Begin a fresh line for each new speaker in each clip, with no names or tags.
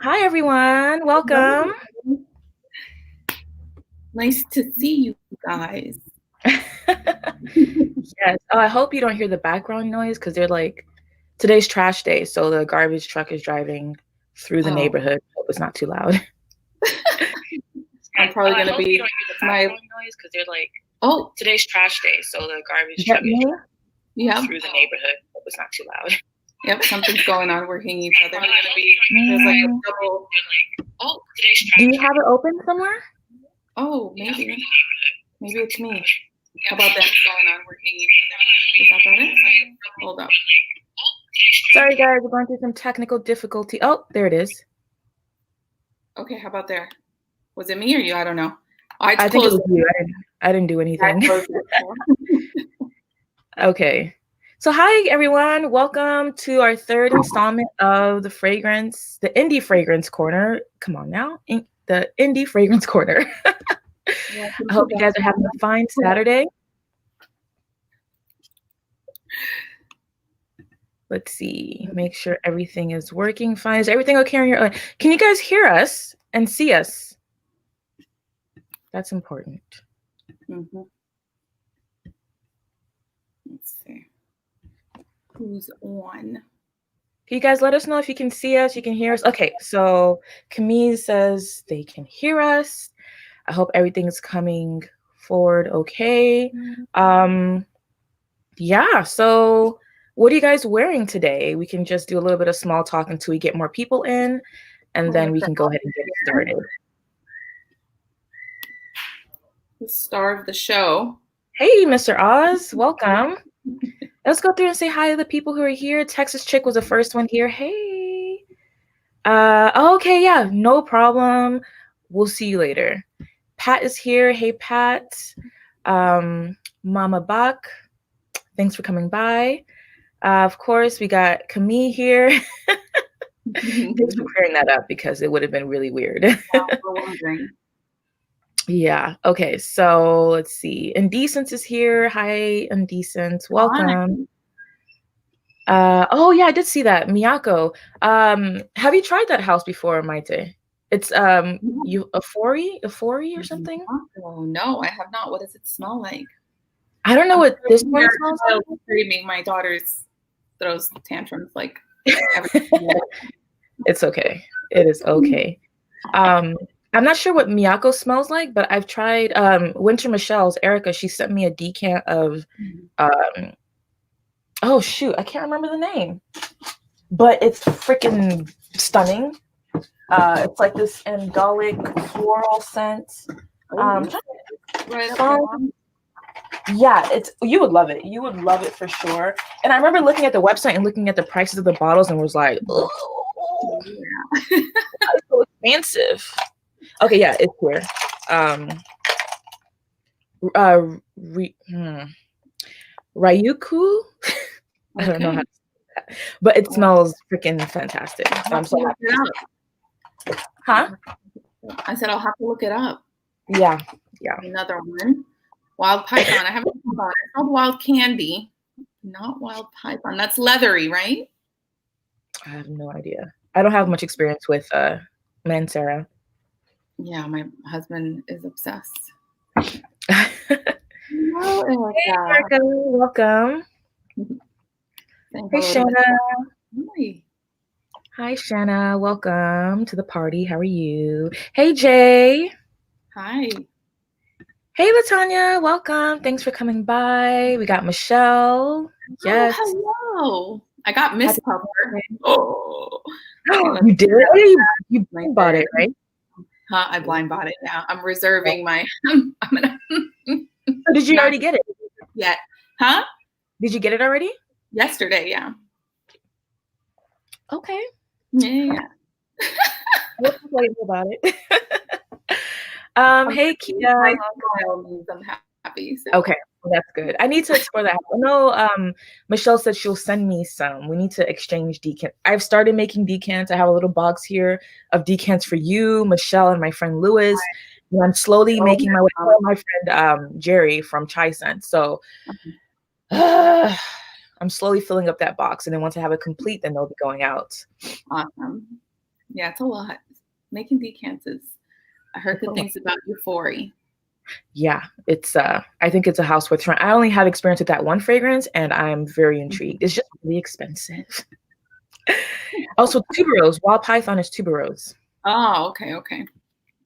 Hi, everyone. Welcome.
Nice to see you guys.
Yes. Oh, I hope you don't hear the background noise because they're like, today's trash day. So the garbage truck is driving through the neighborhood. Hope it's not too loud.
I'm probably going to be my
noise because they're like, today's trash day. So the garbage truck is driving through the neighborhood. Hope it's not too loud.
Yep, something's going on. We're hitting each other. There's like a double.
Today's trash. Do you have it open somewhere?
Oh, maybe. Maybe it's me. How about that? Going on? We're hitting each other. Is that better? Hold up.
Sorry, guys. We're going through some technical difficulty. Oh, there it is.
Okay, how about there? Was it me or you? I don't know.
I think it was you. I didn't do anything. Okay. So hi, everyone. Welcome to our third installment of the Indie Fragrance Corner. Come on now. The Indie Fragrance Corner. I hope you guys are having a fine Saturday. Let's see. Make sure everything is working fine. Is everything okay on your own? Can you guys hear us and see us? That's important.
Mm-hmm. Let's see. Who's on?
Can you guys let us know if you can see us, you can hear us? Okay, so Camille says they can hear us. I hope everything's coming forward okay. Yeah, so what are you guys wearing today? We can just do a little bit of small talk until we get more people in, and then we can go ahead and get started.
The star of the show.
Hey, Mr. Oz, welcome. Let's go through and say hi to the people who are here. Texas Chick was the first one here. Hey. Okay, yeah, no problem. We'll see you later. Pat is here. Hey, Pat. Mama Bach, thanks for coming by. Of course, we got Camille here. Thanks for clearing that up because it would have been really weird. Yeah. Okay. So let's see. Indecence is here. Hi, Indecence. Welcome. Oh yeah, I did see that. Miyako. Have you tried that house before, Maite? It's Euphoria or something?
Oh no, I have not. What does it smell like?
I don't know what this one smells like.
Screaming. My daughter throws tantrums like
It's okay. It is okay. I'm not sure what Miyako smells like, but I've tried Winter Michelle's Erica. She sent me a decant of oh shoot, I can't remember the name. But it's freaking stunning. It's like this angelic floral scent. Yeah, you would love it. You would love it for sure. And I remember looking at the website and looking at the prices of the bottles and was like, oh, yeah. That's so expensive. Okay, yeah, it's here. Ryuku. I don't know how to say that, but it smells freaking fantastic. So I'm so happy. Huh?
I said I'll have to look it up.
Yeah.
Another one. Wild Python. I haven't smelled it. It's called Wild Candy, not Wild Python. That's leathery, right?
I have no idea. I don't have much experience with Mancera.
Yeah, my husband is obsessed.
Hello, hey, Marco. Welcome. Hey, Shanna.
Hi.
Hi, Shanna. Welcome to the party. How are you? Hey, Jay.
Hi.
Hey, LaTanya. Welcome. Thanks for coming by. We got Michelle. Yes.
Oh, hello. I got Miss Pupper.
Oh, you did? You bought it, right?
Huh? I blind bought it now. I'm reserving my.
Did you already get it?
Yeah. Huh?
Did you get it already?
Yesterday, yeah.
Okay.
Yeah.
What's about it? Hey, Kia.
I'm happy. So.
Okay, well, that's good. I need to explore that. I know Michelle said she'll send me some. We need to exchange decants. I've started making decants. I have a little box here of decants for you, Michelle, and my friend Lewis. And I'm slowly making my way to my friend Jerry from Chai Scent. So I'm slowly filling up that box. And then once I have it complete, then they'll be going out.
Awesome. Yeah, it's a lot. Making decants is, I heard good things about Euphoria.
Yeah, it's I think it's a house worth trying. I only have experience with that one fragrance and I'm very intrigued. It's just really expensive. Also, tuberose. Wild Python is tuberose.
Oh, okay.
Your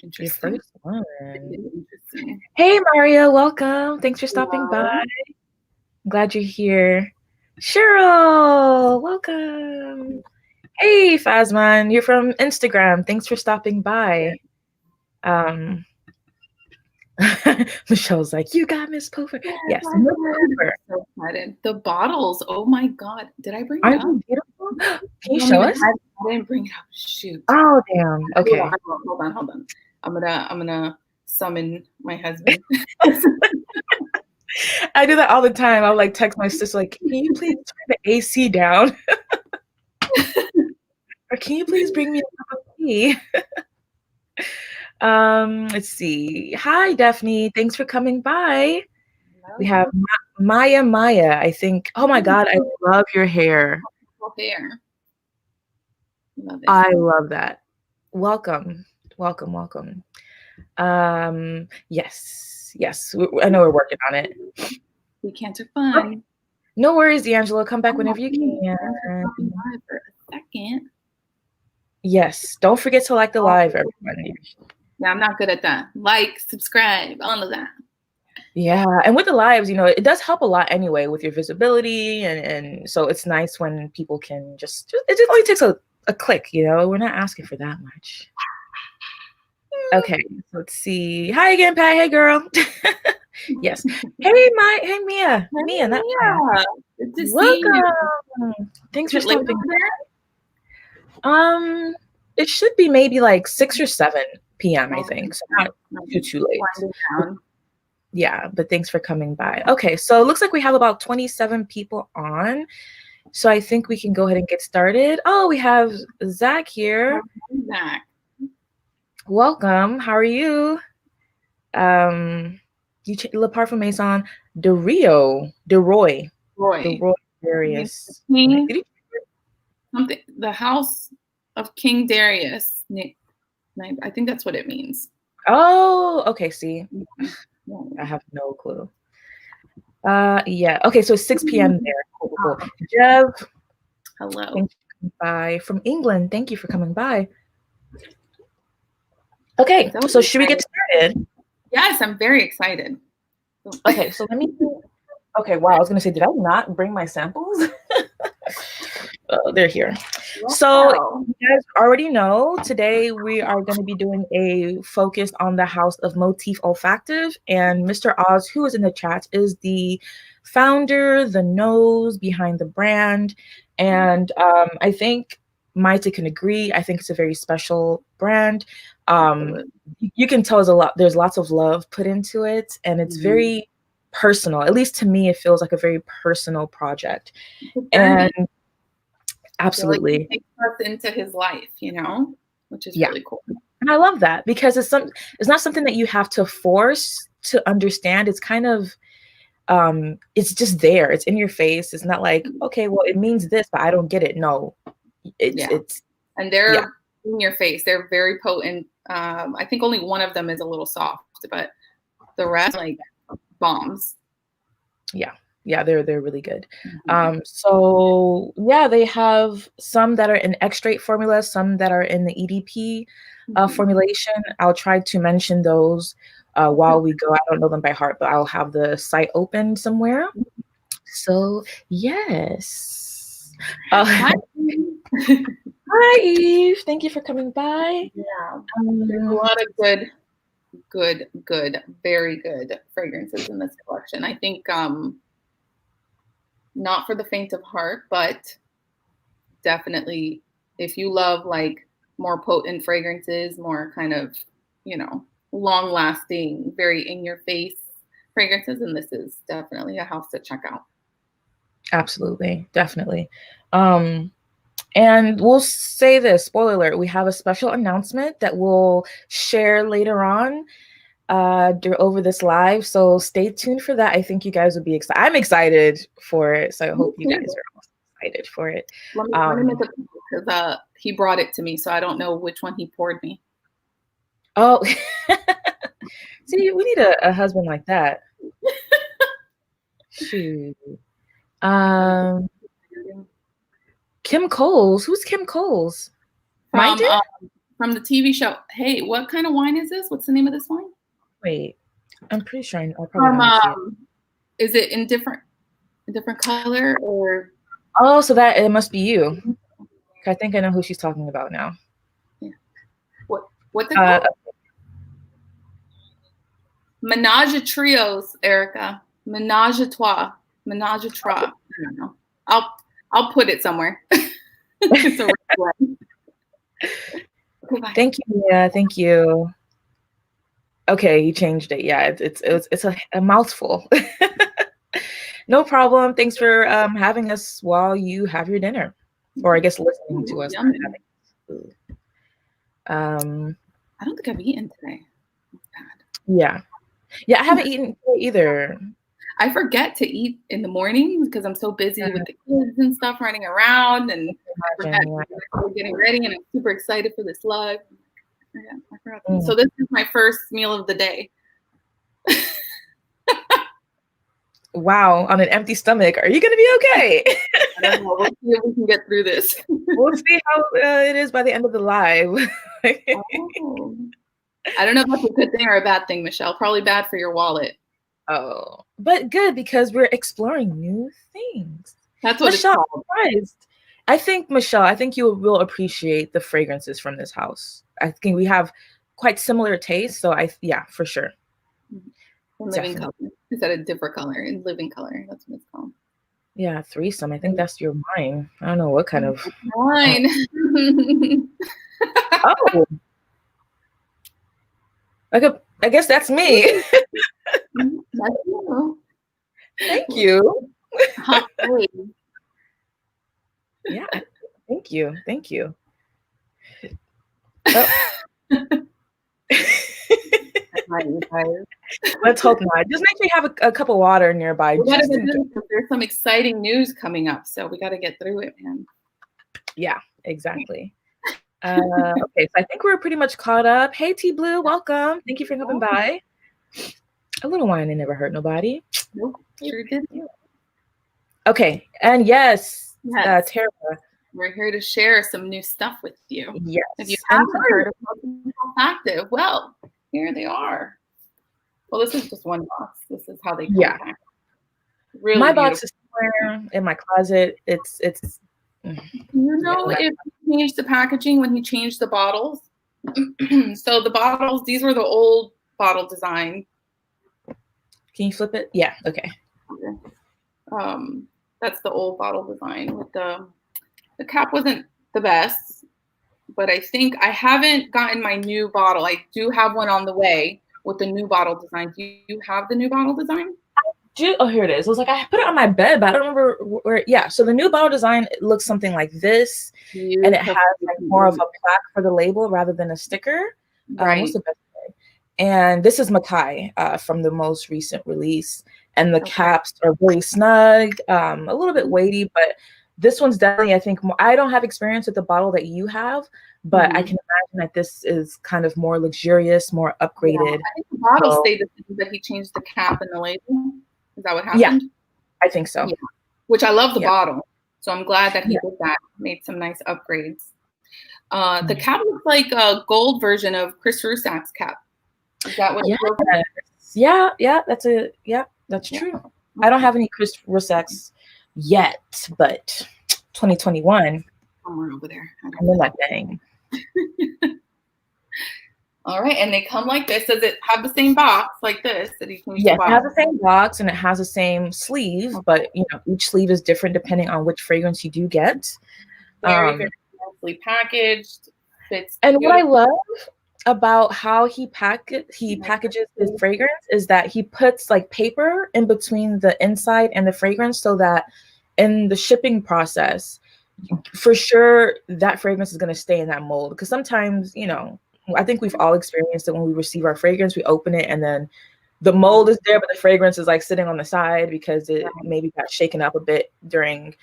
Interesting.
first one.
Interesting.
Hey Maria, welcome. Thanks for stopping by. I'm glad you're here. Cheryl, welcome. Hey Fazman, you're from Instagram. Thanks for stopping by. Michelle's like, you got Miss Pooper. Yes, Miss Pooper.
So excited. The bottles. Oh my God. Did I bring it
Aren't
up?
they beautiful? Can you show us?
I didn't bring it up. Shoot.
Oh damn. Okay.
Hold on. I'm gonna summon my husband.
I do that all the time. I'll like text my sister like, can you please turn the AC down? Or can you please bring me a cup of tea? Let's see. Hi, Daphne. Thanks for coming by. Hello. We have Maya, I think. Oh my God, I love your hair.
Hair.
Love it. I love that. Welcome. Yes. I know we're working on it.
Weekends are fun. Okay.
No worries, D'Angelo. Come back whenever you can.
For a second.
Yes. Don't forget to like the live, everybody.
Yeah, I'm not good at that. Like, subscribe, all of that.
Yeah, and with the lives, it does help a lot anyway with your visibility, and so it's nice when people can just it just only takes a click, we're not asking for that much. Okay, let's see. Hi again, Pat. Hey, girl. Yes. Hey, Mia. Mia, not Pat.
Good to see you.
Thanks for stopping by. It should be maybe like 6 or 7 p.m. I think, so not too late. Yeah, but thanks for coming by. Okay, so it looks like we have about 27 people on. So I think we can go ahead and get started. Oh, we have Zach here.
Zach.
Welcome. How are you? Le Parfum Maison de Roy. Darius.
Something. The House of King Darius. I think that's what it means.
Oh, okay. See, I have no clue. Yeah. Okay, so it's 6 p.m. there. Cool. Jev.
Hello.
Thanks for coming by from England. Thank you for coming by. Okay, so should we get started?
Yes, I'm very excited.
Okay, so let me. Okay, wow. I was gonna say, did I not bring my samples? They're here. Wow. So you guys already know today we are going to be doing a focus on the house of Motif Olfactive, and Mr. Oz, who is in the chat, is the founder, the nose behind the brand, and I think Maite can agree. I think it's a very special brand. You can tell there's lots of love put into it, and it's very personal. At least to me, it feels like a very personal project. And absolutely,
he takes us into his life, which is really cool.
And I love that because it's not something that you have to force to understand. It's kind of it's just there. It's in your face. It's not like, okay, well, it means this, but I don't get it. No, it's
and they're in your face. They're very potent. I think only one of them is a little soft, but the rest like bombs.
Yeah, they're really good. So yeah, they have some that are in extrait formula, some that are in the EDP formulation. I'll try to mention those while we go. I don't know them by heart, but I'll have the site open somewhere. So yes. Hi Eve, thank you for coming by.
Yeah, there's a lot of good, very good fragrances in this collection. I think not for the faint of heart, but definitely if you love like more potent fragrances, more kind of, long lasting, very in your face fragrances, and this is definitely a house to check out.
Absolutely, definitely. And we'll say this, spoiler alert, we have a special announcement that we'll share later on over this live, so stay tuned for that. I think you guys will be excited. I'm excited for it, so I hope you guys are also excited for it.
Let me make a because he brought it to me, so I don't know which one he poured me.
Oh, see, we need a husband like that. Shoot. Kim Coles. Who's Kim Coles?
From the TV show. Hey, what kind of wine is this? What's the name of this wine?
Wait, I'm pretty sure I'll probably know it.
Is it in different color or?
Oh, so that it must be you. I think I know who she's talking about now.
Yeah. What's it called? Menage a trios, Erica. Menage a trois. Menage a trois. I don't know. I'll put it somewhere. It's a
okay, thank you, Mia. Thank you. Okay, you changed it. Yeah, it's a mouthful. No problem. Thanks for having us while you have your dinner, or I guess listening to us.
I don't think I've eaten today.
Yeah, I haven't eaten today either.
I forget to eat in the morning because I'm so busy with the kids and stuff running around, and we're getting ready, and I'm super excited for this live. I forgot. So this is my first meal of the day.
Wow, on an empty stomach. Are you going to be okay?
I don't know. We'll see if we can get through this.
We'll see how it is by the end of the live.
Oh. I don't know if that's a good thing or a bad thing, Michelle. Probably bad for your wallet.
Oh, but good because we're exploring new things.
That's what
Michelle,
it's called.
Michelle, I think you will appreciate the fragrances from this house. I think we have quite similar tastes. So yeah, for sure.
In living color. Is that a different color? In living color. That's what it's called.
Yeah, threesome. I think that's your wine. I don't know what kind of
wine.
Oh. I guess that's me. Thank you. Yeah. Thank you. Thank you. Oh. Let's hope not. Just make sure you have a cup of water nearby.
There's some exciting news coming up, so we got to get through it, man.
Yeah, exactly. Okay, so I think we're pretty much caught up. Hey, T Blue, welcome. Thank you for coming by. A little wine ain't never hurt nobody.
Nope, sure did.
Okay, and yes. Tara.
We're here to share some new stuff with you.
Yes.
If you haven't heard of Olfactive, well, here they are. Well, this is just one box. This is how they come back. Really
my
beautiful.
Box is somewhere in my closet. It's
you know, if he changed the packaging when he changed the bottles. So the bottles, these were the old bottle design.
Can you flip it? Yeah, okay.
That's the old bottle design with the cap wasn't the best, but I think I haven't gotten my new bottle. I do have one on the way with the new bottle design. Do you have the new bottle design?
Oh, here it is. It was like I put it on my bed, but I don't remember where. Yeah, so the new bottle design looks something like this, and it has like more of a plaque for the label rather than a sticker.
Right.
What's the best way? And this is Makai from the most recent release, and the caps are really snug, a little bit weighty, but this one's definitely, I think, I don't have experience with the bottle that you have, but I can imagine that this is kind of more luxurious, more upgraded.
Yeah, I think the bottle stayed the same, but he changed the cap and the label. Is that what happened?
Yeah, I think so.
Yeah. Which I love the bottle. So I'm glad that he did that, made some nice upgrades. The cap looks like a gold version of Chris Rusak's cap. Is that what it feels like?
Yeah, that's true. I don't have any Chris Rusak's yet, but 2021.
Somewhere over there.
I'm in that thing.
All right, and they come like this. Does it have the same box like this?
Yes, it has the same box and it has the same sleeve, but each sleeve is different depending on which fragrance you do get.
Very, very nicely packaged. Fits
and beautiful. What I love about how he packages his fragrance is that he puts like paper in between the inside and the fragrance, so that in the shipping process, for sure that fragrance is going to stay in that mold. Because sometimes, I think we've all experienced it when we receive our fragrance, we open it and then the mold is there, but the fragrance is like sitting on the side because it maybe got shaken up a bit during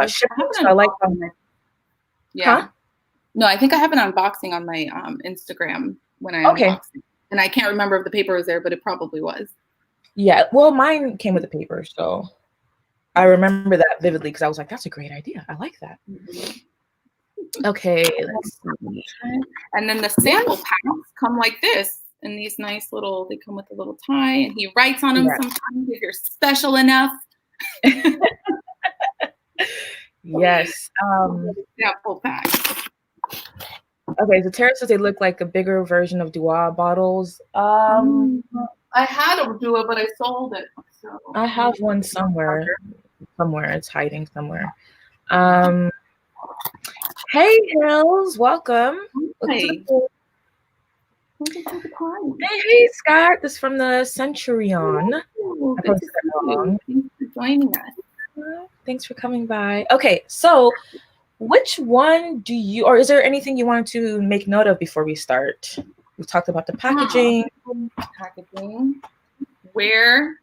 shipping. So I like
Yeah.
Huh?
No, I think I have an unboxing on my Instagram when I
Okay.
unboxed it. And I can't remember if the paper was there, but it probably was.
Yeah. Well, mine came with the paper, so I remember that vividly because I was like, that's a great idea. I like that. Okay, let's see.
And then the sample packs come like this in these nice little, they come with a little tie, and he writes on them sometimes if you're special enough.
Yes.
Sample pack.
Okay, so Terence says they look like a bigger version of Dua bottles.
I had a Dua, but I sold it. So.
I have one somewhere. Somewhere it's hiding somewhere. Hey Hills, welcome.
Hey.
Hey Scott, this is from the Centurion.
Thanks for joining us.
Thanks for coming by. Okay, so which one do you, or is there anything you wanted to make note of before we start? We talked about the packaging.
Where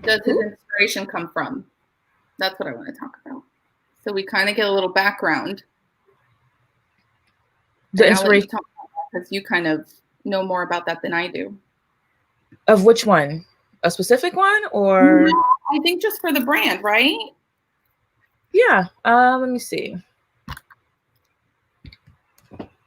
does his inspiration come from? That's what I want to talk about. So we kind of get a little background.
The inspiration,
because you kind of know more about that than I do.
Of which one? A specific one, or?
No, I think just for the brand, right?
Yeah. Let me see.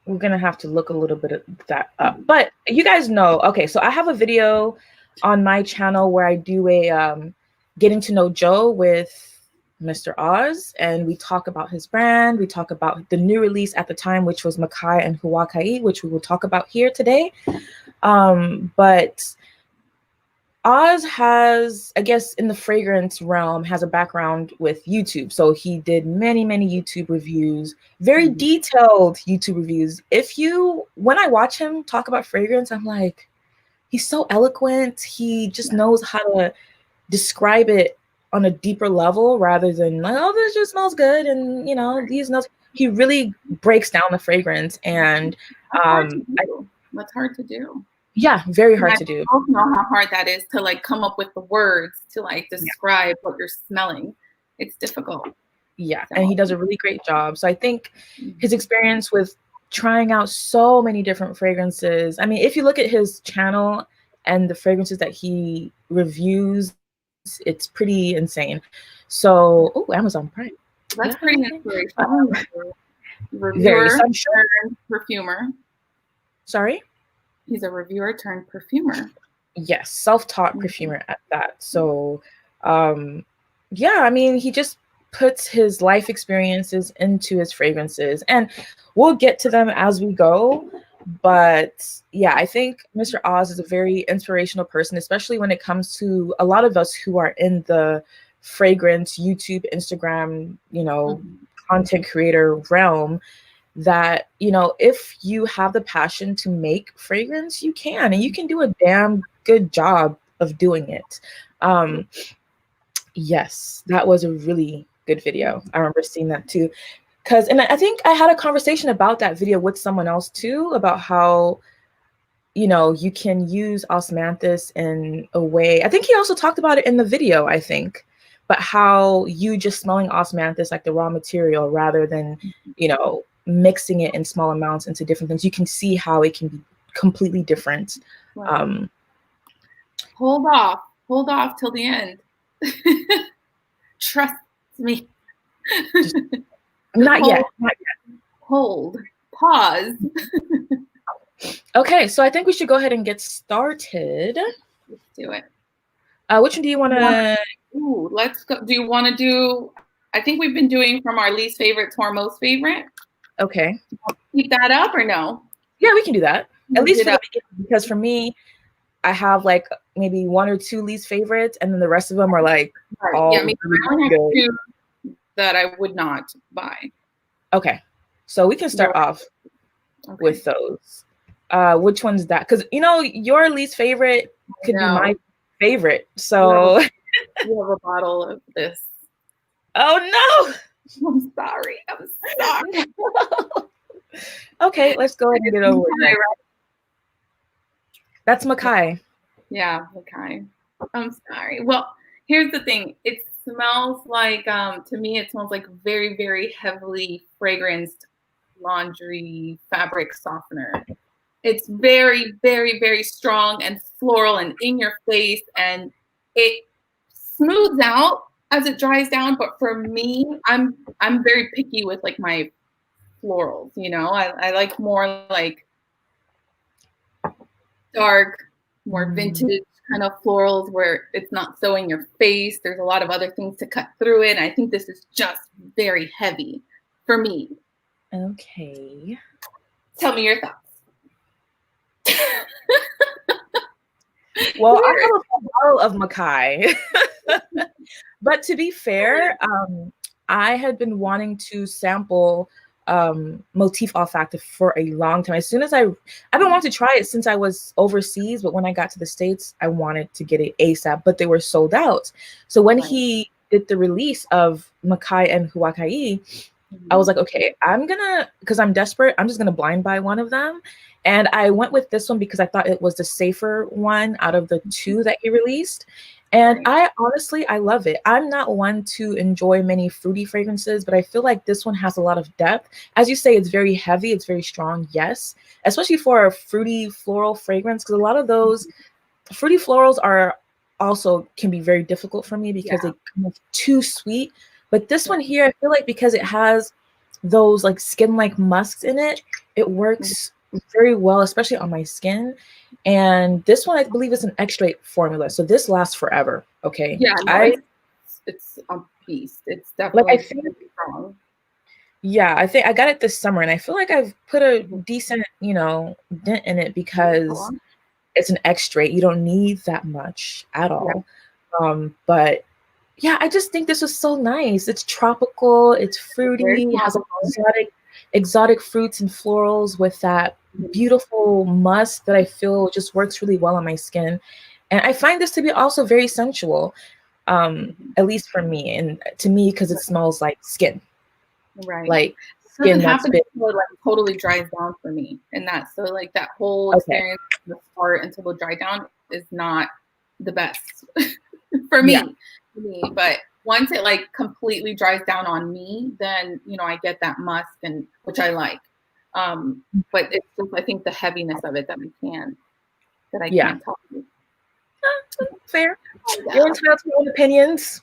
We're gonna have to look a little bit of that up, but you guys know. Okay, so I have a video on my channel where I do a getting to know Joe with Mr. Oz, and we talk about his brand. We talk about the new release at the time, which was Makai and Huakai, which we will talk about here today. But Oz has, I guess, in the fragrance realm, has a background with YouTube. So he did many, many YouTube reviews, very detailed YouTube reviews. When I watch him talk about fragrance, I'm like, he's so eloquent. He just knows how to describe it on a deeper level rather than like, oh, this just smells good. And, these notes, he really breaks down the fragrance. And
that's hard to do.
Yeah, very hard to do.
I don't know how hard that is to like come up with the words to like describe what you're smelling. It's difficult.
Yeah, and he does a really great job. So I think his experience with trying out so many different fragrances. I mean, if you look at his channel and the fragrances that he reviews, it's pretty insane. So, Amazon Prime.
That's pretty inspirational. Reviewer turned perfumer.
Sorry?
He's a reviewer turned perfumer.
Yes, self-taught perfumer at that. So, yeah, I mean, he just puts his life experiences into his fragrances, and we'll get to them as we go. But yeah, I think Mr. Oz is a very inspirational person, especially when it comes to a lot of us who are in the fragrance, YouTube, Instagram, content creator realm. That, if you have the passion to make fragrance, you can, and you can do a damn good job of doing it. Yes, that was a really good video. I remember seeing that too. And I think I had a conversation about that video with someone else too, about how, you can use osmanthus in a way. I think he also talked about it in the video, I think, but how you just smelling osmanthus like the raw material rather than, mixing it in small amounts into different things. You can see how it can be completely different.
Right. Hold off till the end. Trust me.
Not yet.
Hold. Pause.
Okay, so I think we should go ahead and get started.
Let's do it.
Which one do you want to?
Let's go. Do you want to do? I think we've been doing from our least favorite to our most favorite.
Okay.
Keep that up or no?
Yeah, we can do that. At least for the beginning, because for me, I have like maybe one or two least favorites, and then the rest of them are like all
I only have two that I would not buy.
Okay, so we can start off with those. Which one's that? Because your least favorite could be my favorite. So
you have a bottle of this.
Oh no!
I'm sorry.
Okay, let's go ahead and get over it. That's Makai.
Yeah, Makai. I'm sorry. Well, here's the thing. It's smells like, to me, it smells like very, very heavily fragranced laundry fabric softener. It's very, very, very strong and floral and in your face, and it smooths out as it dries down. But for me, I'm very picky with like my florals, you know. I like more like dark, more vintage kind of florals where it's not so in your face. There's a lot of other things to cut through it. And I think this is just very heavy for me.
Okay.
Tell me your thoughts.
Well, I have a full bottle of Makai. But to be fair, I had been wanting to sample Motif Olfactive for a long time. As soon as I've been wanting to try it since I was overseas, but when I got to the States, I wanted to get it ASAP, but they were sold out. So when he did the release of Makai and Huakai, I was like, okay, because I'm desperate, I'm just gonna blind buy one of them. And I went with this one because I thought it was the safer one out of the two that he released. And I honestly love it. I'm not one to enjoy many fruity fragrances, but I feel like this one has a lot of depth. As you say, it's very heavy, it's very strong, yes, especially for a fruity floral fragrance, because a lot of those fruity florals can be very difficult for me because they come off too sweet. But this one here, I feel like because it has those like skin-like musks in it, it works very well, especially on my skin. And this one, I believe, is an extrait formula, so this lasts forever. Okay.
Yeah, no, it's a beast. It's definitely
like, I think
strong.
Yeah, I think I got it this summer, and I feel like I've put a decent, dent in it because it's an extrait. You don't need that much at all. But yeah, I just think this was so nice. It's tropical, it's fruity, it has exotic fruits and florals with that beautiful musk that I feel just works really well on my skin. And I find this to be also very sensual, at least for me, and to me, because it smells like skin.
Right.
Like
skin that's big. Until it like totally dries down for me. And that's so like that whole experience from the start until it dry down is not the best for me. But once it like completely dries down on me, then I get that musk, and which I like. But it's just, I think, the heaviness of it that I can't talk about.
Fair. You're entitled to your own opinions.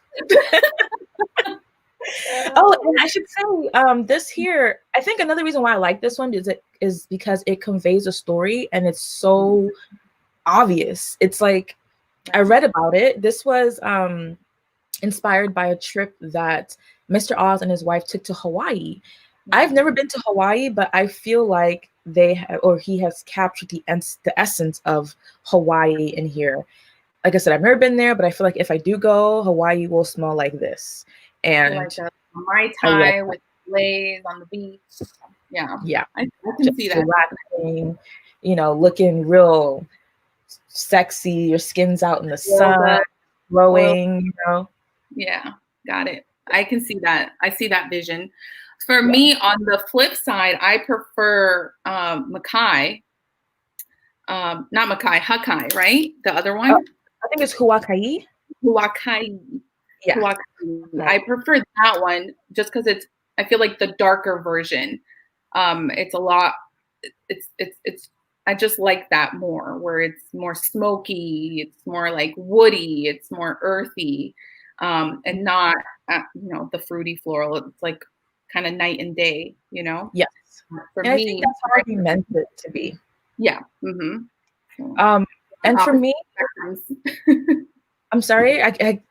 Oh, and I should say, this here, I think another reason why I like this one is because it conveys a story, and it's so obvious. It's like, I read about it. This was inspired by a trip that Mr. Oz and his wife took to Hawaii. I've never been to Hawaii, but I feel like he has captured the essence of Hawaii in here. Like I said, I've never been there, but I feel like if I do go, Hawaii will smell like this. And
like a Makai with lays on the beach. Yeah. I can see that.
Relaxing, looking real sexy. Your skin's out in the sun, glowing.
Yeah, got it. I can see that. I see that vision. For me, on the flip side, I prefer Makai. Not Makai, Huakai, right? The other one?
I think it's Huakai.
Huakai.
Yeah.
Huakai. I prefer that one just because I feel like the darker version. It's a lot, I just like that more, where it's more smoky, it's more like woody, it's more earthy, and not, the fruity floral. It's like kind of night and day,
Yes.
For
and
me,
I think that's how he meant it to be.
Yeah.
And for me, I'm sorry,
the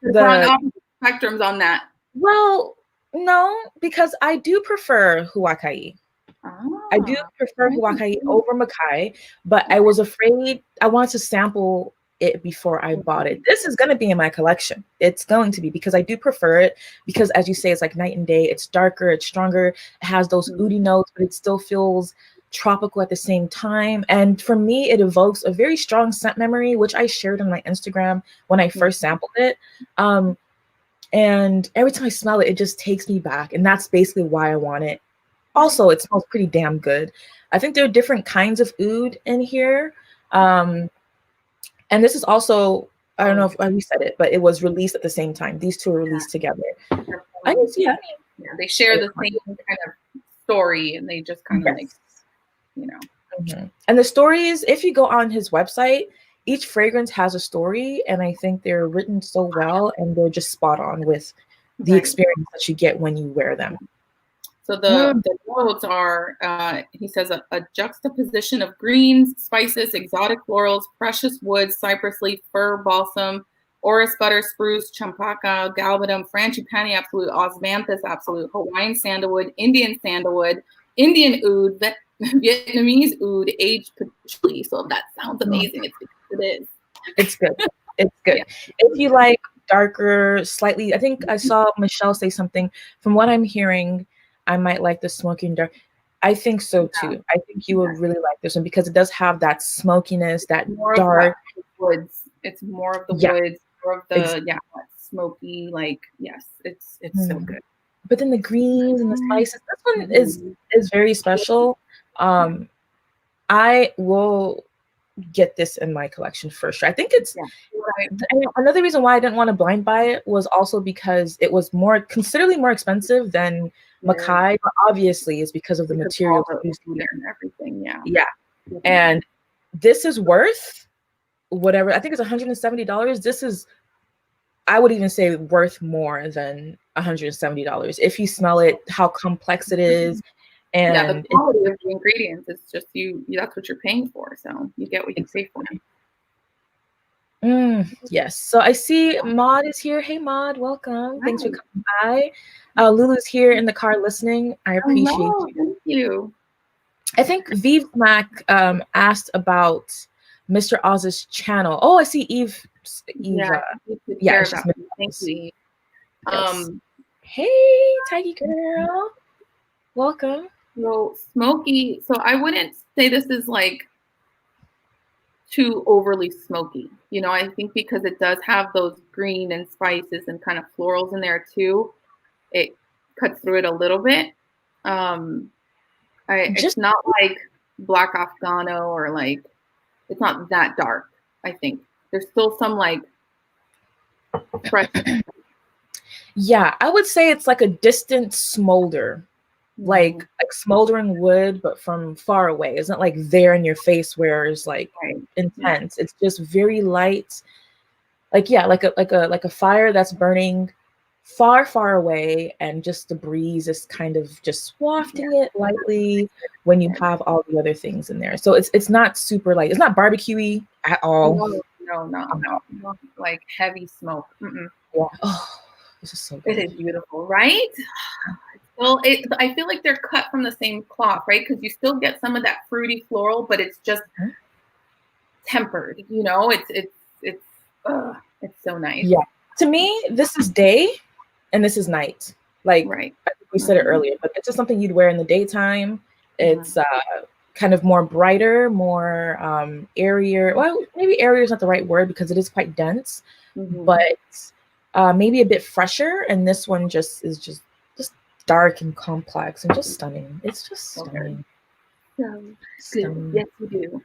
spectrums on that.
Well, no, because I do prefer Huakai. I do prefer Huakai over Makai, but I was afraid. I wanted to sample it before I bought it. This is going to be in my collection. It's going to be, because I do prefer it, because as you say, it's like night and day. It's darker, it's stronger, it has those oody notes, but it still feels tropical at the same time. And for me, it evokes a very strong scent memory, which I shared on my Instagram when I first sampled it. And every time I smell it, it just takes me back. And that's basically why I want it. Also, it smells pretty damn good. I think there are different kinds of oud in here. And this is also I don't know if we said it, but it was released at the same time. These two were released together. I can see that.
Yeah, they share the same kind of story, and they just kind of like, you know.
And the stories, if you go on his website, each fragrance has a story, and I think they're written so well, and they're just spot on with the experience that you get when you wear them.
So the notes are, he says, a juxtaposition of greens, spices, exotic florals, precious woods, cypress leaf, fir, balsam, orris butter, spruce, champaca, galbanum, frangipani absolute, osmanthus absolute, Hawaiian sandalwood, Indian oud, Vietnamese oud, aged patchouli. So that sounds amazing. It's because it is.
It's good. It's good. Yeah. If you like darker, slightly, I think I saw Michelle say something. From what I'm hearing, I might like the smoky and dark. I think so too. I think you would really like this one because it does have that smokiness, that more dark
woods. It's more of the woods, more of the smoky. Like it's so good.
But then the greens and the spices. This one is very special. I will get this in my collection for sure. I think it's another reason why I didn't want to blind buy it was also because it was considerably more expensive than Makai, but obviously it's because of the materials used
and everything.
And this is worth whatever. I think it's $170. This is, I would even say, worth more than $170 if you smell it, how complex it is. And
the quality of the ingredients is just that's what you're paying for. So you get what you pay for.
Yes. So I see Maud is here. Hey Maud, welcome. Thanks for coming by. Lulu's here in the car listening. I appreciate you.
Thank you.
I think Vive Mac asked about Mr. Oz's channel. Oh, I see Eve.
Thank you.
Hey, Tidy girl. Welcome.
So smoky. So I wouldn't say this is like too overly smoky. You know, I think because it does have those green and spices and kind of florals in there too, it cuts through it a little bit. It's not like Black Afghano or like, it's not that dark. I think there's still some like fresh.
Yeah, I would say it's like a distant smolder. Like smoldering wood, but from far away. It's not like there in your face where it's like intense. It's just very light, like like a fire that's burning far away, and just the breeze is kind of just wafting it lightly when you have all the other things in there. So it's not super light. It's not barbecuey at all.
No. Like heavy smoke.
Yeah. Oh, this is so good.
It is beautiful, right? Well, I feel like they're cut from the same cloth, right? Because you still get some of that fruity floral, but it's just tempered. You know, it's so nice.
Yeah. To me, this is day, and this is night. Like I think we said it earlier, but it's just something you'd wear in the daytime. It's kind of more brighter, more airier. Well, maybe airier is not the right word because it is quite dense, but maybe a bit fresher. And this one is just dark and complex and just stunning. It's just stunning.
Stunning. Yes, we do.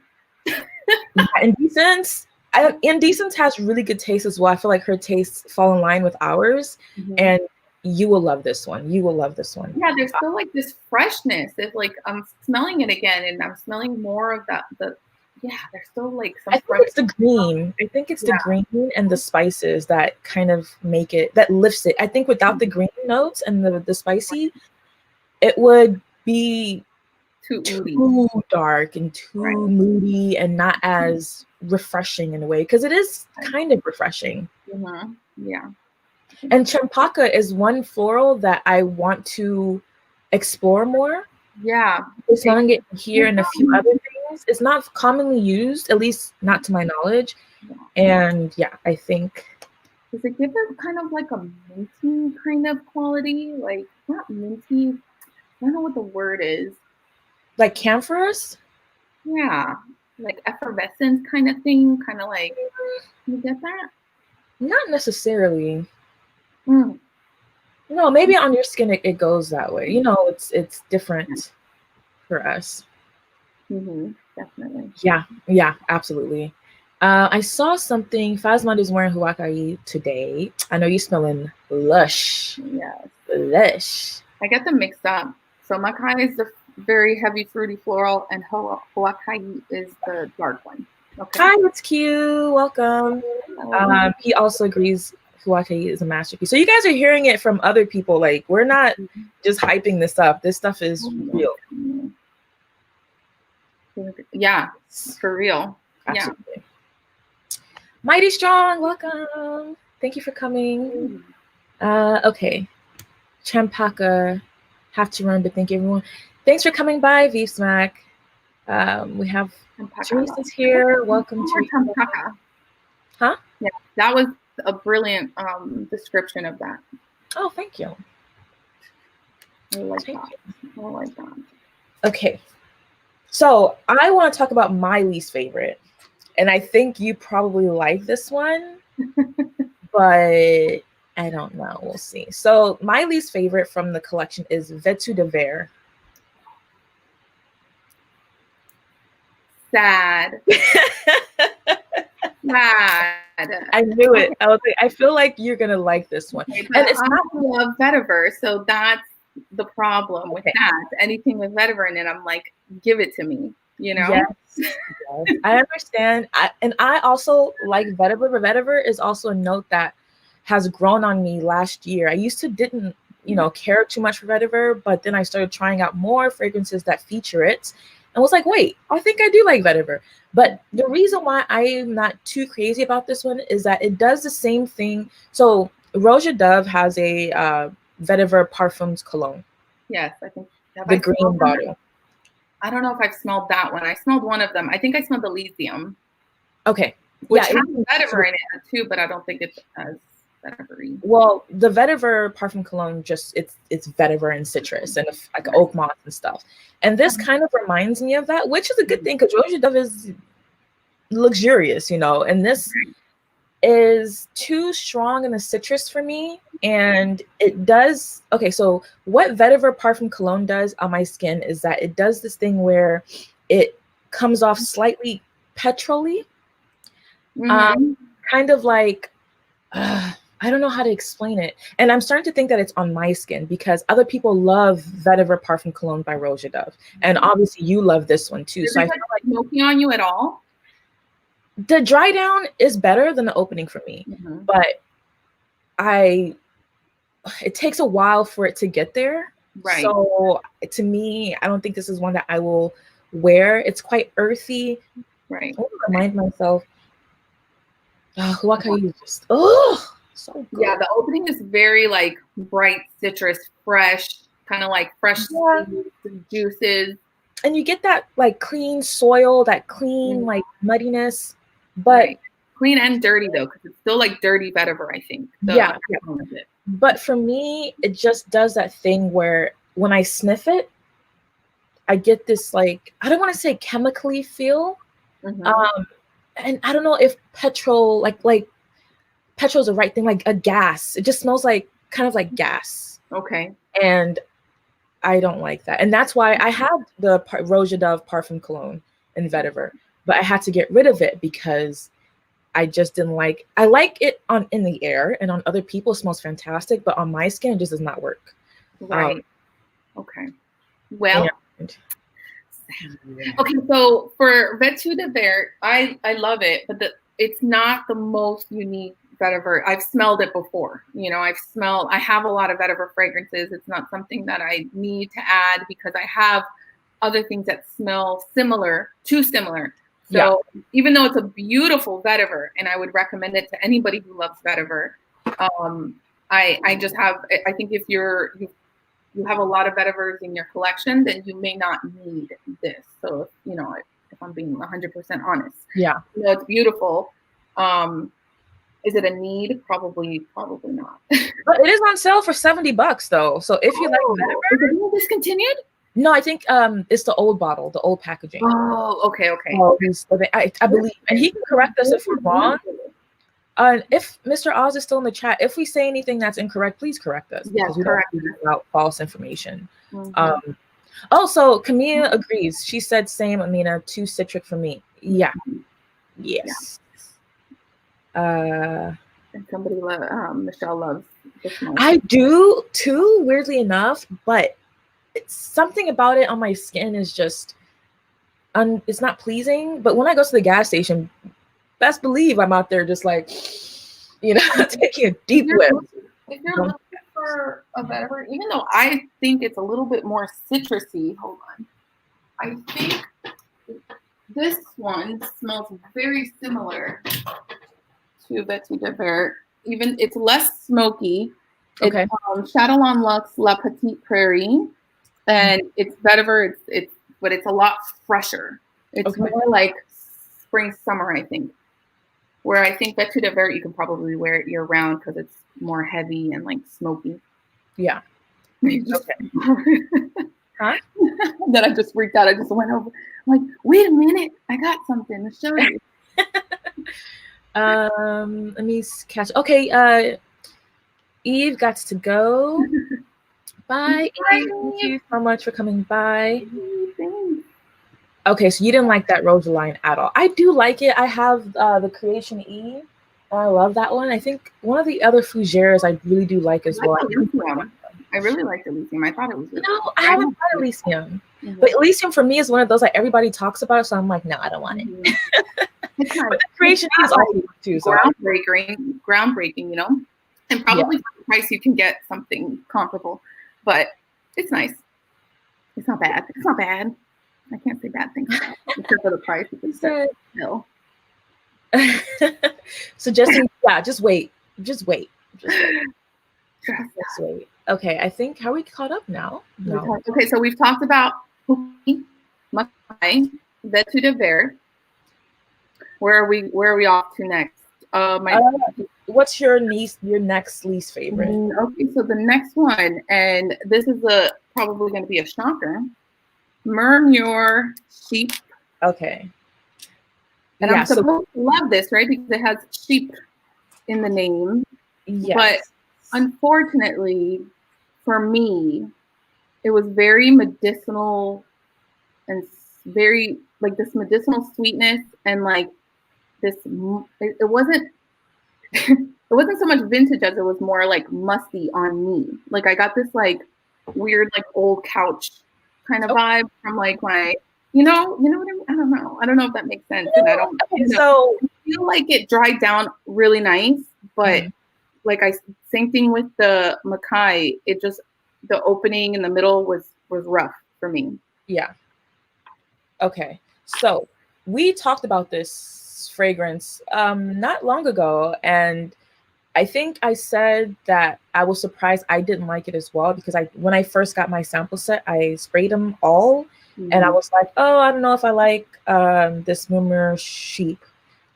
Indecence has really good taste as well. I feel like her tastes fall in line with ours, and you will love this one. You will love this one.
Yeah, there's still like this freshness. It's like I'm smelling it again, and I'm smelling more of that. There's still like some.
I think it's the green. I think it's the green and the spices that kind of make it, that lifts it. I think without the green notes and the spicy, it would be too dark and too moody and not as refreshing in a way, because it is kind of refreshing.
Yeah.
And champaca is one floral that I want to explore more.
Yeah.
We're smelling it here and a few other things. It's not commonly used, at least not to my knowledge. And I think.
Does it give it kind of like a minty kind of quality? Like, not minty. I don't know what the word is.
Like camphorous?
Yeah. Like effervescent kind of thing. Kind of like, you get that?
Not necessarily. No, maybe on your skin it goes that way. You know, it's different for us.
Definitely.
Yeah, absolutely. I saw something. Phasmond is wearing Huakai today. I know you're smelling lush.
Yes.
Lush.
I get them mixed up. So Makai is the very heavy fruity floral, and Huakai is the dark one.
Okay. Hi, it's Q. Welcome. He also agrees Huakai is a masterpiece. So you guys are hearing it from other people. Like, we're not just hyping this up. This stuff is real.
Yeah, for real.
Absolutely. Yeah. Mighty Strong, welcome. Thank you for coming. Okay. Champaka, have to run, but thank you everyone. Thanks for coming by, V Smack. We have Teresa's here. Welcome to
Champaka.
Huh?
Yeah, that was a brilliant description of that.
Oh, thank you.
I like that. I like that.
Okay. So I want to talk about my least favorite. And I think you probably like this one, but I don't know. We'll see. So my least favorite from the collection is Veto de Vere.
Sad. Sad.
I knew it. I was like, I feel like you're gonna like this one.
Okay, and it's not love vetiver, so that's the problem with that. Anything with vetiver in it, I'm like, give it to me. You know?
Yes. I understand. I also like vetiver, but vetiver is also a note that has grown on me last year. I used to didn't, care too much for vetiver, but then I started trying out more fragrances that feature it and was like, wait, I think I do like vetiver. But the reason why I'm not too crazy about this one is that it does the same thing. So Roja Dove has a vetiver Parfums cologne.
Yes, I think
the green bottle.
I don't know if I've smelled that one. I smelled one of them. I think I smelled
Elysium. Okay.
Which has vetiver in it too, but I don't think it's as vetiver-y.
Well, the vetiver parfum cologne it's vetiver and citrus and like oak moss and stuff. And this kind of reminds me of that, which is a good thing because Roja Dove is luxurious, and this is too strong in the citrus for me. And it does, okay, so what vetiver parfum cologne does on my skin is that it does this thing where it comes off slightly petrol-y, kind of like, I don't know how to explain it. And I'm starting to think that it's on my skin because other people love vetiver parfum cologne by Roja Dove. And obviously you love this one too.
So I feel like smoking on you at all?
The dry down is better than the opening for me, but it takes a while for it to get there.
Right.
So to me, I don't think this is one that I will wear. It's quite earthy.
Right.
I want to remind myself. Huakai is just so good.
Yeah, the opening is very like bright citrus, fresh, kind of like fresh juices.
And you get that like clean soil, that clean like muddiness, but
clean and dirty though, because it's still like dirty vetiver, I think. So
yeah. But for me, it just does that thing where when I sniff it, I get this like, I don't want to say chemically feel. And I don't know if petrol, like petrol is the right thing, like a gas. It just smells like kind of like gas.
Okay.
And I don't like that. And that's why I have the Roja Dove Parfum Cologne in vetiver, but I had to get rid of it because I just didn't like, I like it in the air and on other people it smells fantastic, but on my skin, it just does not work.
Right. Okay. Well, okay. So for Veto de Vere, I love it, but it's not the most unique vetiver. I've smelled it before. I have a lot of vetiver fragrances. It's not something that I need to add because I have other things that smell too similar. So even though it's a beautiful vetiver, and I would recommend it to anybody who loves vetiver, I just have, I think if you have a lot of vetivers in your collection, then you may not need this. So, if I'm being 100% honest.
Yeah.
It's beautiful. Is it a need? Probably not.
But it is on sale for $70 though. So if you like vetiver.
Is it discontinued?
No, I think it's the old bottle, the old packaging.
Oh, okay.
I believe, and he can correct us if we're wrong. If Mr. Oz is still in the chat, if we say anything that's incorrect, please correct us.
Yes, correct.
Without false information. Also, Camilla agrees. She said, "Same, Amina. Too citric for me." Yeah. Yes. Uh,
And somebody Michelle loves the smoke.
I do too, weirdly enough, but it's something about it on my skin is just it's not pleasing. But when I go to the gas station, best believe I'm out there just like, taking a deep whiff.
If you're looking for a better, even though I think it's a little bit more citrusy, hold on. I think this one smells very similar to Veto de Vere. Even it's less smoky.
Okay.
It's Chatillon Luxe La Petite Prairie, and it's vetiver. But it's a lot fresher. It's more like spring, summer, I think. Where I think Veto de Vere, you can probably wear it year round because it's more heavy and like smoky.
Yeah.
Okay. Huh? Then I just freaked out. I just went over. I'm like, wait a minute, I got something to show you.
Let me catch. Okay, Eve got to go. Bye, Eve. Thank you so much for coming by. Okay, so you didn't like that Rosaline at all. I do like it. I have the Creation E. I love that one. I think one of the other Fougères I really do like as well.
I really liked Elysium. I thought it was really
No, I haven't tried Elysium. But Elysium for me is one of those like everybody talks about it, so I'm like, no, I don't want it. But the Creation E is also too. So
groundbreaking, and probably for the price you can get something comparable. But it's nice. It's not bad. It's not bad. I can't say bad things about it, except for the price. No.
Suggesting, just wait. Just wait. Just wait. Okay, I think, how are we caught up now? No.
Okay, so we've talked about Makai, Veto de Vere. Where are we off to next?
What's your next least favorite?
Okay, so the next one, and this is probably going to be a shocker. Murmur sheep.
Okay.
And I'm supposed to love this, right? Because it has sheep in the name.
Yes.
But unfortunately, for me, it was very medicinal and very like this medicinal sweetness and like this. It wasn't. It wasn't so much vintage as it was more like musty on me. Like I got this like weird like old couch kind of vibe from like my, you know what I mean? I don't know. I don't know if that makes sense. And I don't. So I feel like it dried down really nice, but like same thing with the Makai. It just the opening in the middle was rough for me.
Yeah. Okay. So we talked about this fragrance not long ago, and I think I said that I was surprised I didn't like it as well because when I first got my sample set, I sprayed them all, and I was like, oh, I don't know if I like this Murmur sheep,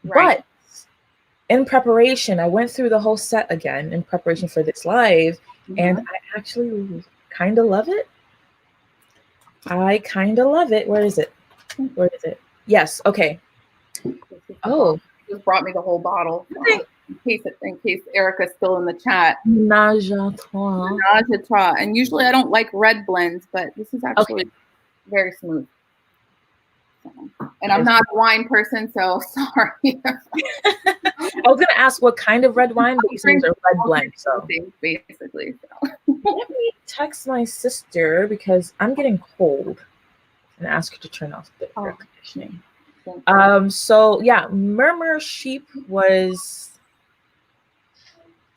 but in preparation, I went through the whole set again in preparation for this live, and I actually kind of love it. I kind of love it. Where is it? Where is it? Yes. Okay. Oh,
just brought me the whole bottle. In case Erica's still in the chat.
Menage à trois.
Menage à trois. And usually I don't like red blends, but this is actually very smooth. And I'm not a wine person, so sorry.
I was gonna ask what kind of red wine, but you said a red blend. So
basically.
Let me text my sister because I'm getting cold and ask her to turn off the air conditioning. So yeah, Murmur sheep was.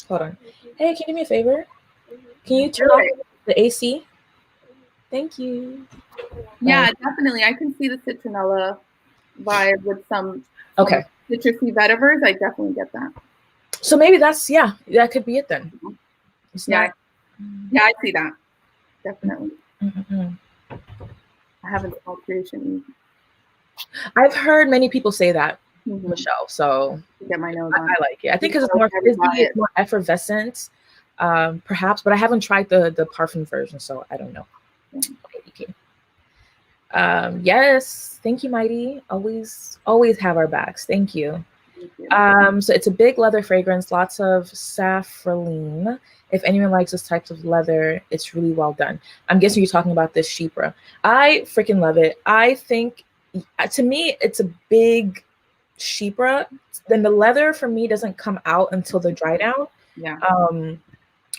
Hold on. Hey, can you do me a favor? Can you turn off the AC? Thank you.
Yeah, definitely. I can see the citronella vibe with some citrusy vetivers. I definitely get that.
So maybe that could be it then.
Yeah, I see that. Definitely. I haven't smelled Creation.
I've heard many people say that, Michelle. So
get my nose
I like it. I think because it's more fizzy, it's more effervescent, perhaps. But I haven't tried the parfum version, so I don't know. Okay. Yes, thank you, Mighty. Always have our backs. Thank you. So it's a big leather fragrance, lots of safraline. If anyone likes this type of leather, it's really well done. I'm guessing you're talking about this Chypre. I freaking love it. I think, to me, it's a big chypre, then the leather for me doesn't come out until the dry down.
Yeah.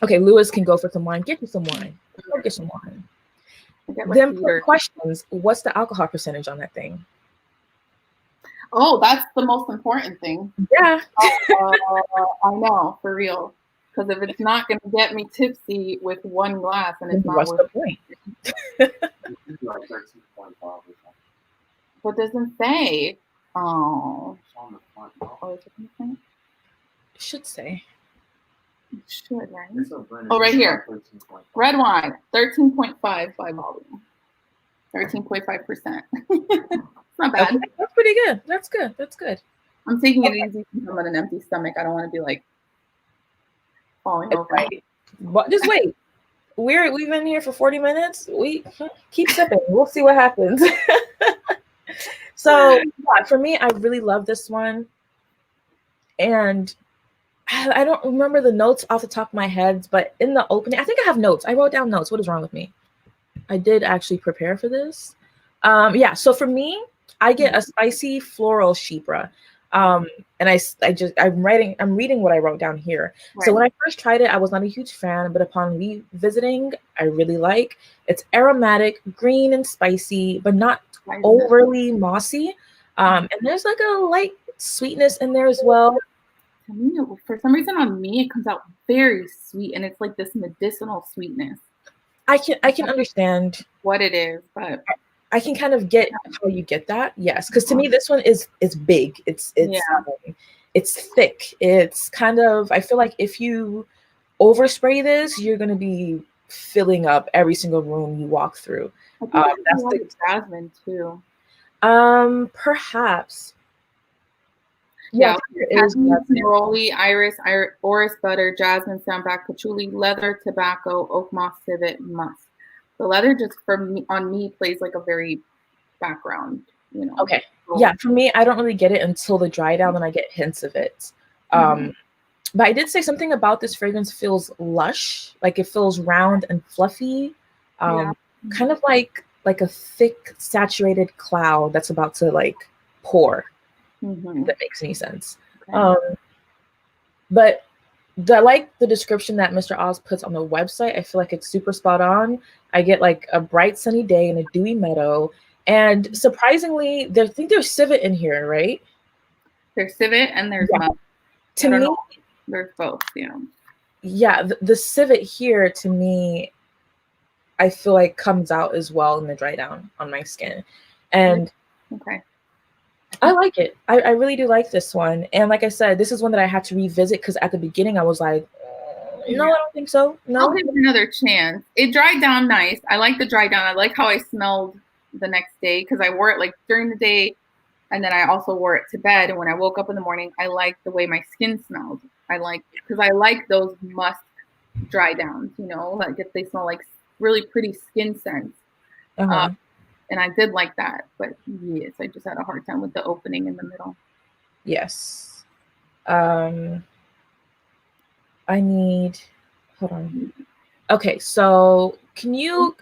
Okay, Lewis can go for some wine. Get you some wine. Go get some wine. Then for questions, what's the alcohol percentage on that thing?
Oh, that's the most important thing.
Yeah.
I know, for real. Because if it's not going to get me tipsy with one glass, and it's not
what's
worth
the point?
What does it say? Oh.
It should say.
It should, right? Oh, right here. Red wine, 13.5 by volume. 13.5%. It's not bad.
Okay, that's pretty good. That's good. That's good.
I'm taking it easy because I'm on an empty stomach. I don't want to be like falling over.
Right. But just wait. We've been here for 40 minutes. We keep sipping. We'll see what happens. So yeah, for me, I really love this one. And I don't remember the notes off the top of my head, but in the opening, I think I have notes. I wrote down notes. What is wrong with me? I did actually prepare for this. Yeah, so for me, I get a spicy floral chypre. And I'm reading what I wrote down here. Right. So when I first tried it, I was not a huge fan, but upon revisiting, I really like. It's aromatic, green and spicy, but not overly mossy. And there's like a light sweetness in there as well.
For some reason on me, it comes out very sweet, and it's like this medicinal sweetness.
I can understand
what it is, but
I can kind of get how you get that. Yes, because to me this one is big. It's thick. It's kind of, I feel like if you overspray this, you're gonna be filling up every single room you walk through.
That's the jasmine too.
Perhaps.
Yeah, neroli, iris, orris butter, jasmine, sambac, patchouli, leather, tobacco, oak moss, civet, musk. The leather just on me plays like a very background, you know.
Okay. Yeah, for me, I don't really get it until the dry down, and I get hints of it. But I did say something about this fragrance feels lush, like it feels round and fluffy, kind of like a thick, saturated cloud that's about to like pour. If that makes any sense. Okay. But I like the description that Mr. Oz puts on the website. I feel like it's super spot on. I get like a bright sunny day in a dewy meadow. And surprisingly, I think there's civet in here, right?
There's civet and there's musk.
To me,
there's both,
Yeah, the civet here, to me, I feel like comes out as well in the dry down on my skin. And
okay.
I like it. I really do like this one. And like I said, this is one that I had to revisit because at the beginning I was like, no, I don't think so. No.
I'll give it another chance. It dried down nice. I like the dry down. I like how I smelled the next day because I wore it like during the day, and then I also wore it to bed. And when I woke up in the morning, I liked the way my skin smelled. Because I like those musk dry downs, like if they smell like really pretty skin scents. And I did like that, but yes, I just had a hard time with the opening in the middle.
Yes. Hold on. Okay, so can you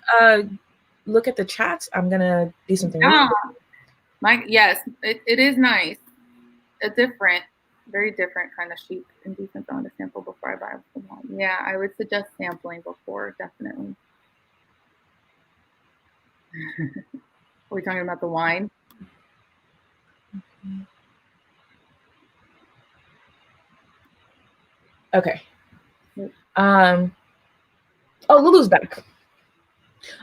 look at the chats? I'm gonna do something.
Yes, it is nice. A very different kind of sheep. Indecent. I want to sample before I buy one. Yeah, I would suggest sampling before, definitely. Are we talking about the wine?
Okay. Oh, Lulu's back.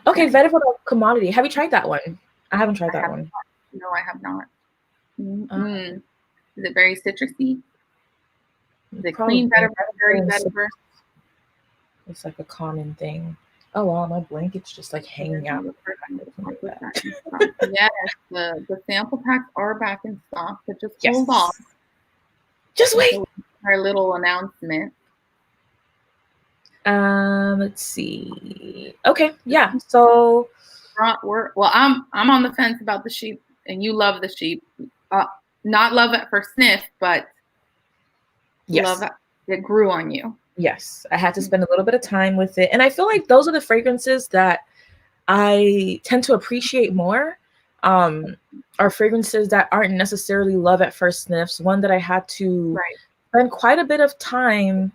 Okay, Veto commodity. Have you tried that one? I haven't tried that one.
No, I have not. Is it very citrusy? Is it clean vetiver?
It's like a common thing. Oh wow, my blanket's just like hanging out.
Yes, the sample packs are back in stock, but just hold off.
Just wait.
Our little announcement.
Let's see. Okay, yeah. So
I'm on the fence about the sheep, and you love the sheep. Not love it for sniff, but love it grew on you.
Yes, I had to spend a little bit of time with it. And I feel like those are the fragrances that I tend to appreciate more. are fragrances that aren't necessarily love at first sniffs. One that I had to spend quite a bit of time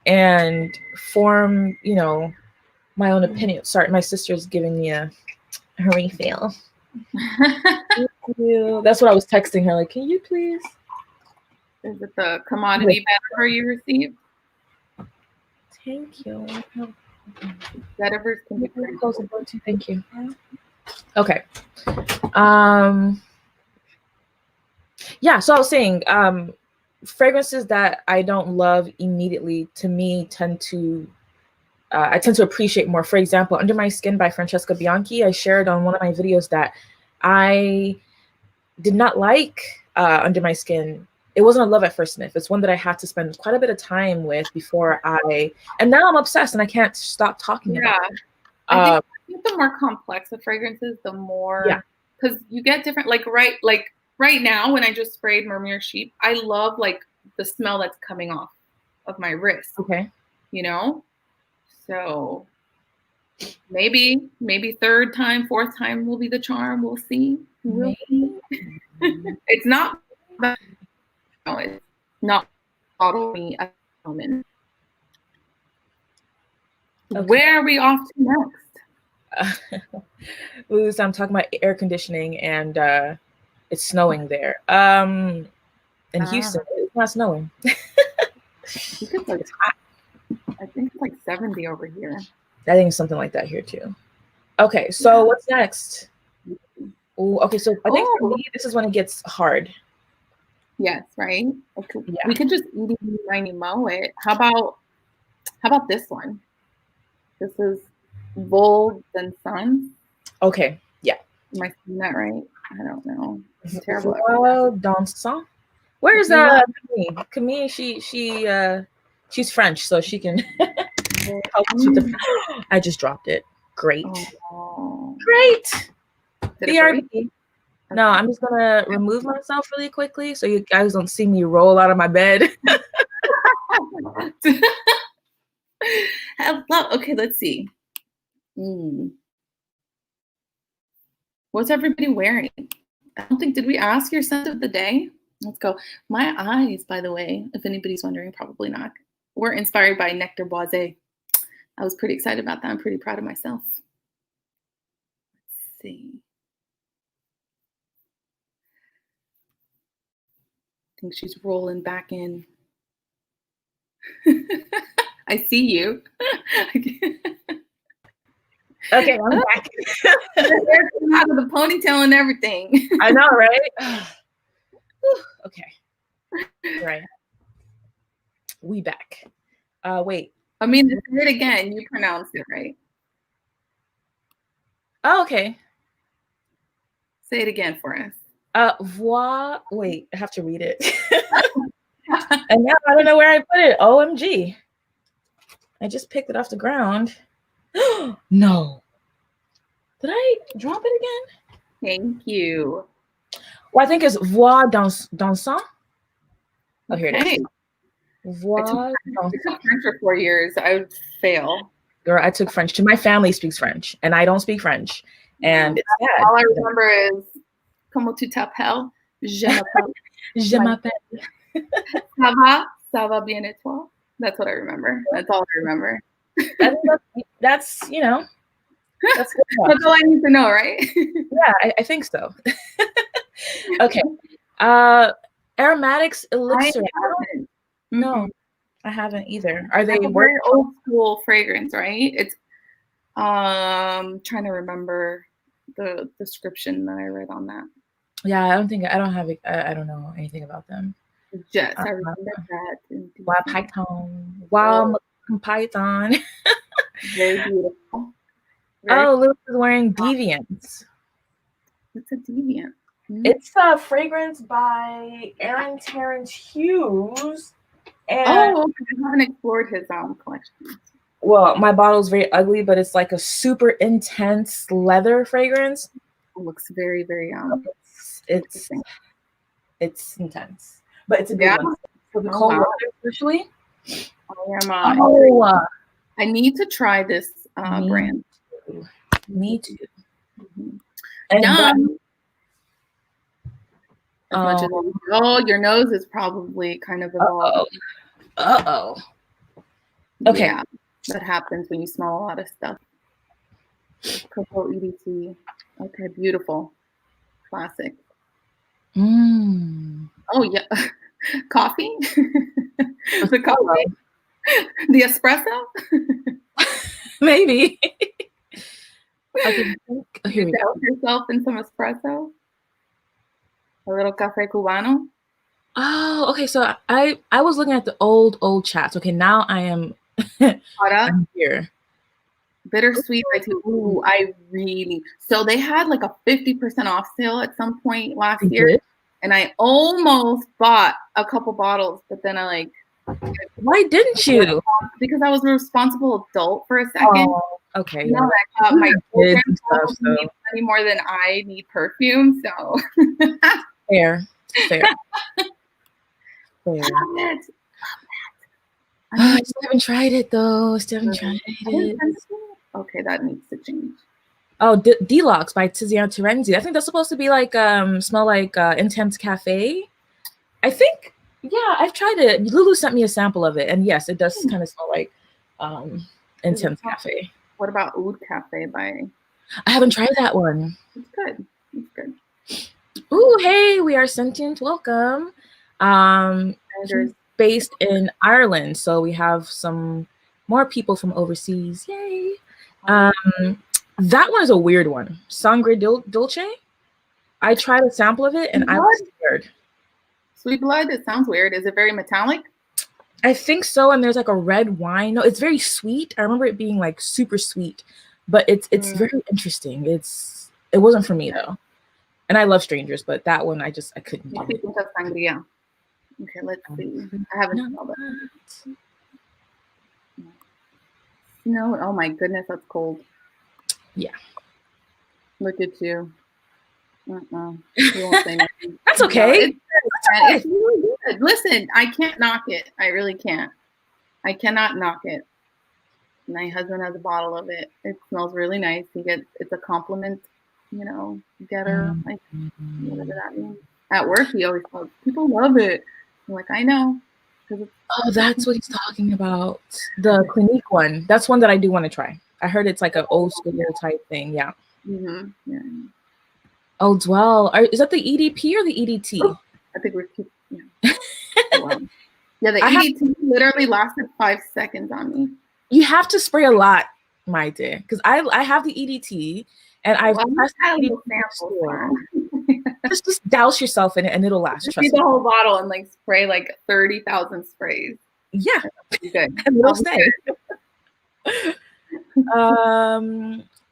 and form, you know, my own opinion. Sorry, my sister's giving me a refill. Thank you. That's what I was texting her, like, can you please?
Is it the commodity vetiver you received?
Thank you.
Vetivers can be pretty cool.
Thank you. Okay. Yeah, so I was saying, fragrances that I don't love immediately, to me, tend to I tend to appreciate more. For example, Under My Skin by Francesca Bianchi, I shared on one of my videos that I did not like Under My Skin. It wasn't a love at first sniff. It's one that I had to spend quite a bit of time with before and now I'm obsessed and I can't stop talking about it.
I think the more complex the fragrances, the more, because you get different, like right now when I just sprayed Murmur Sheep, I love like the smell that's coming off of my wrist.
Okay.
You know? So maybe third time, fourth time will be the charm. We'll see. We'll see. It's not totally a moment. Okay. Where are we off to next?
I'm talking about air conditioning and it's snowing there. In Houston, it's not snowing.
It's hot. I think it's like 70 over here.
I think it's something like that here too. Okay, so what's next? Ooh, okay, so I think for me, this is when it gets hard.
Yes, right? Okay. Yeah. We could just eat it, mow it. How about this one? This is Bold and Sons.
Okay, yeah.
Am I saying that right? I don't know. It's terrible.
Dansant. Where's Camille? She's French, so she can help us with the. I just dropped it. Great. Oh. Great. BRB. No, I'm just gonna remove myself really quickly so you guys don't see me roll out of my bed.
Okay, let's see. What's everybody wearing? I don't think, did we ask your scent of the day? Let's go. My eyes, by the way, if anybody's wondering, probably not. We're inspired by Nectar Boisé. I was pretty excited about that. I'm pretty proud of myself. Let's see. I think she's rolling back in. I see you.
Okay, I'm back.
Out of the ponytail and everything.
I know, right? Okay. Right. We back. Wait.
I mean, say it again. You pronounced it right.
Oh, okay.
Say it again for us.
Wait, I have to read it. And now I don't know where I put it. OMG. I just picked it off the ground. No. Did I drop it again?
Thank you.
Well, I think it's Voix Dansant. Oh, here it is. Voix
Dansant. I took French for 4 years. I would fail.
Girl, I took French too. My family speaks French, and I don't speak French. And it's sad.
All I remember is Comment tu t'appelles? Je m'appelle.
Je m'appelle.
Ça va bien et toi? That's what I remember. That's all I remember.
That's you know. That's
all I need to know, right?
Yeah, I think so. Okay. Aromatics elixir. No, I haven't either. Are they
very old school fragrance, right? It's trying to remember the description that I read on that.
Yeah, I don't know anything about them.
Yes, I remember that.
Wow, Python.
Very beautiful.
Lewis is wearing Deviants.
What's a Deviant?
It's a fragrance by Terence Hughes. And
okay. I haven't explored his collection.
Well, my bottle is very ugly, but it's like a super intense leather fragrance.
It looks very, very
it's intense, but it's a good one for the cold weather, especially.
I need to try this brand.
Me too.
And as much as your nose is probably kind of evolved.
Okay.
Yeah, that happens when you smell a lot of stuff. Cocoa EDT. Okay, beautiful. Classic. Oh yeah. Coffee? The coffee? The espresso?
Maybe. Okay, here we go.
Yourself in some espresso? A little café cubano?
Oh, okay. So I was looking at the old chats. Okay, now I am I'm here.
Bittersweet by Two. Ooh, so they had like a 50% off sale at some point last year. And I almost bought a couple bottles, but then
why didn't you?
Because I was a responsible adult for a second.
Oh, okay.
You know, I thought my children need money more than I need perfume, so
fair. I still haven't tried it though.
Okay, that needs to change.
Oh, Deluxe by Tiziana Terenzi. I think that's supposed to be like smell like intense cafe. I think, yeah, I've tried it. Lulu sent me a sample of it, and yes, it does kind of smell like intense cafe.
What about Oud Cafe by?
I haven't tried that one.
It's good. It's good.
Ooh, hey, we are sentient. Welcome. He's based in Ireland, so we have some more people from overseas. Yay! That one is a weird one. Sangre Dulce. I tried a sample of it, and I was scared.
Sweet blood. It sounds weird. Is it very metallic?
I think so. And there's like a red wine. No, it's very sweet. I remember it being like super sweet, but it's very interesting. It wasn't for me though. And I love strangers, but that one I couldn't do it.
Sangria. Okay, let's see. I haven't smelled it. No, oh my goodness, that's cold.
Yeah.
Look at you. You won't say nothing.
That's okay.
No, it's really good. Listen, I can't knock it. I really can't. I cannot knock it. My husband has a bottle of it. It smells really nice. It's a compliment, getter. Like, whatever that means. At work, he always tells people love it. I'm like, I know.
Oh, that's what he's talking about. The Clinique one. That's one that I do want to try. I heard it's like an old school type thing. Yeah.
Mm-hmm. Yeah.
Oh, Dwell. Is that the EDP or the EDT?
Oh, I think we're wow. Yeah, the EDT literally lasted 5 seconds on me.
You have to spray a lot, Maite, because I have the EDT and I've pressed the EDT. Just douse yourself in it and it'll last.
Trust me. The whole bottle and like spray like 30,000 sprays.
Yeah,
good.
And it'll stay.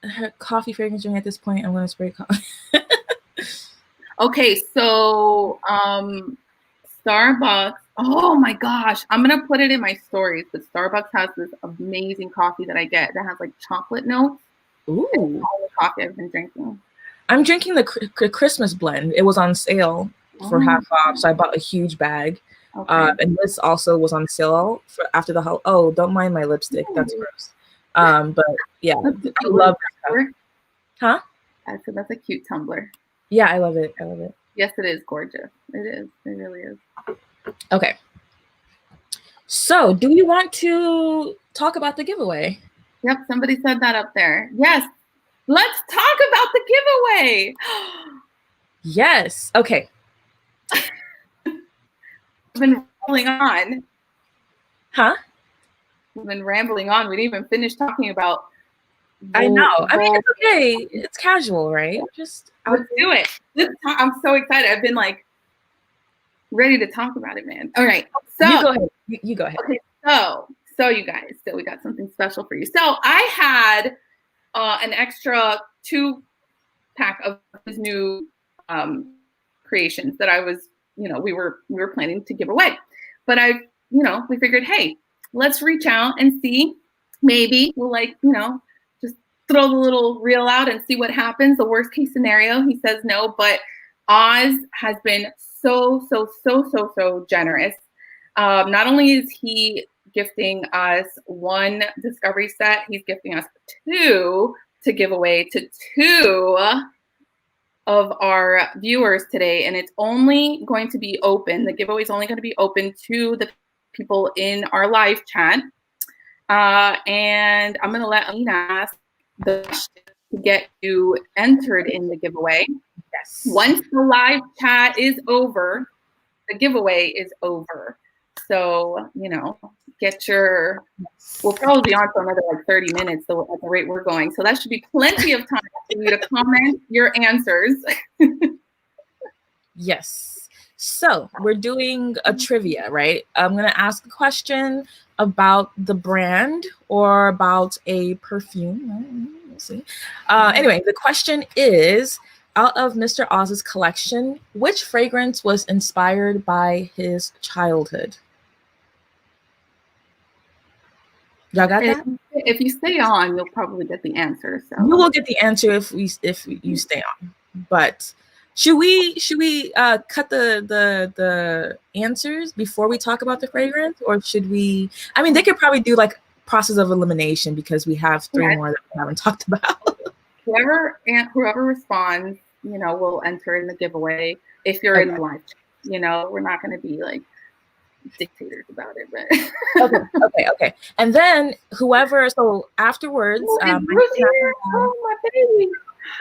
Her coffee fragrance drink at this point. I'm gonna spray coffee.
Okay, so Starbucks. Oh my gosh, I'm gonna put it in my stories. But Starbucks has this amazing coffee that I get that has like chocolate notes.
Ooh,
all the coffee I've been drinking.
I'm drinking the Christmas blend. It was on sale for half off, so I bought a huge bag. Okay. And this also was on sale for after the whole. Oh, don't mind my lipstick. That's gross. But yeah, I love that. Huh?
I said that's a cute tumbler.
Yeah, I love it. I love it.
Yes, it is gorgeous. It is. It really is.
Okay. So, do you want to talk about the giveaway?
Yep, somebody said that up there. Yes. Let's talk about the giveaway.
Yes. Okay.
I've been rambling on.
Huh?
We've been rambling on. We didn't even finish talking about.
I know. I mean, it's okay. It's casual, right? Just
let's do it. I'm so excited. I've been like ready to talk about it, man. All right. So
you go ahead. You go ahead.
Okay. So you guys, we got something special for you. So I had an extra 2-pack of his new creations that I was, we were planning to give away. But we figured, hey, let's reach out and see. Maybe we'll just throw the little reel out and see what happens. The worst case scenario, he says no, but Oz has been so generous. Not only is he gifting us 1 discovery set, he's gifting us 2 to give away to 2 of our viewers today, and it's only going to be open. The giveaway is only going to be open to the people in our live chat. And I'm going to let Amina ask the question to get you entered in the giveaway.
Yes.
Once the live chat is over, the giveaway is over. So, you know, get your, we'll probably be on for another like 30 minutes so at the rate we're going. So that should be plenty of time for you to comment your answers.
Yes. So we're doing a trivia, right? I'm going to ask a question about the brand or about a perfume. We'll see. Anyway, the question is, out of Mr. Oz's collection, which fragrance was inspired by his childhood? Y'all got that?
If you stay on, you'll probably get the answer. So
you will get the answer if you stay on. But should we cut the answers before we talk about the fragrance, or should we? I mean, they could probably do like process of elimination because we have three more that we haven't talked about.
Whoever responds, you know, will enter in the giveaway if you're in the live chat. You know, we're not going to be like dictators about it, but
okay. And then whoever, so afterwards,
Ruth here. Oh, my baby.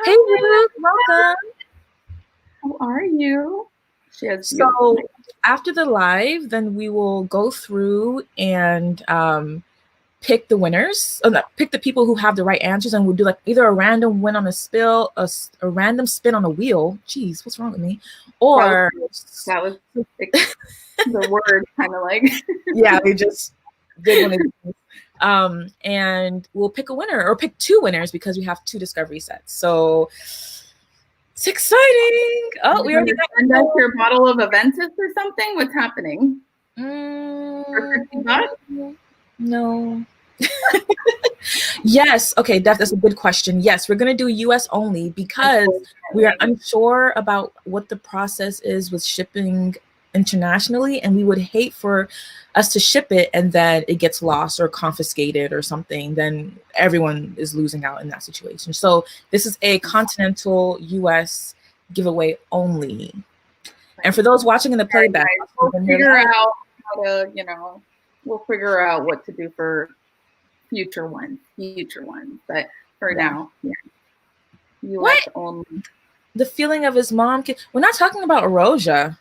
Hey, Ruth, welcome.
How are you?
So after the live, then we will go through and pick the winners, pick the people who have the right answers, and we'll do like either a random win on a spill, a random spin on a wheel. Jeez, what's wrong with me? Or
that was the word kind of like
yeah, we just did one of these. And we'll pick a winner or pick two winners because we have two discovery sets. So it's exciting. Oh, we already
got your bottle of Aventus or something. What's happening? For $50?
No. Yes. Okay. That's a good question. Yes, we're going to do US only because we are unsure about what the process is with shipping internationally, and we would hate for us to ship it and then it gets lost or confiscated or something. Then everyone is losing out in that situation. So this is a continental US giveaway only. And for those watching in the playback,
we'll figure out how to, you know, we'll figure out what to do for future ones. But for now, yeah. US only.
The feeling of his mom. We're not talking about Erosia.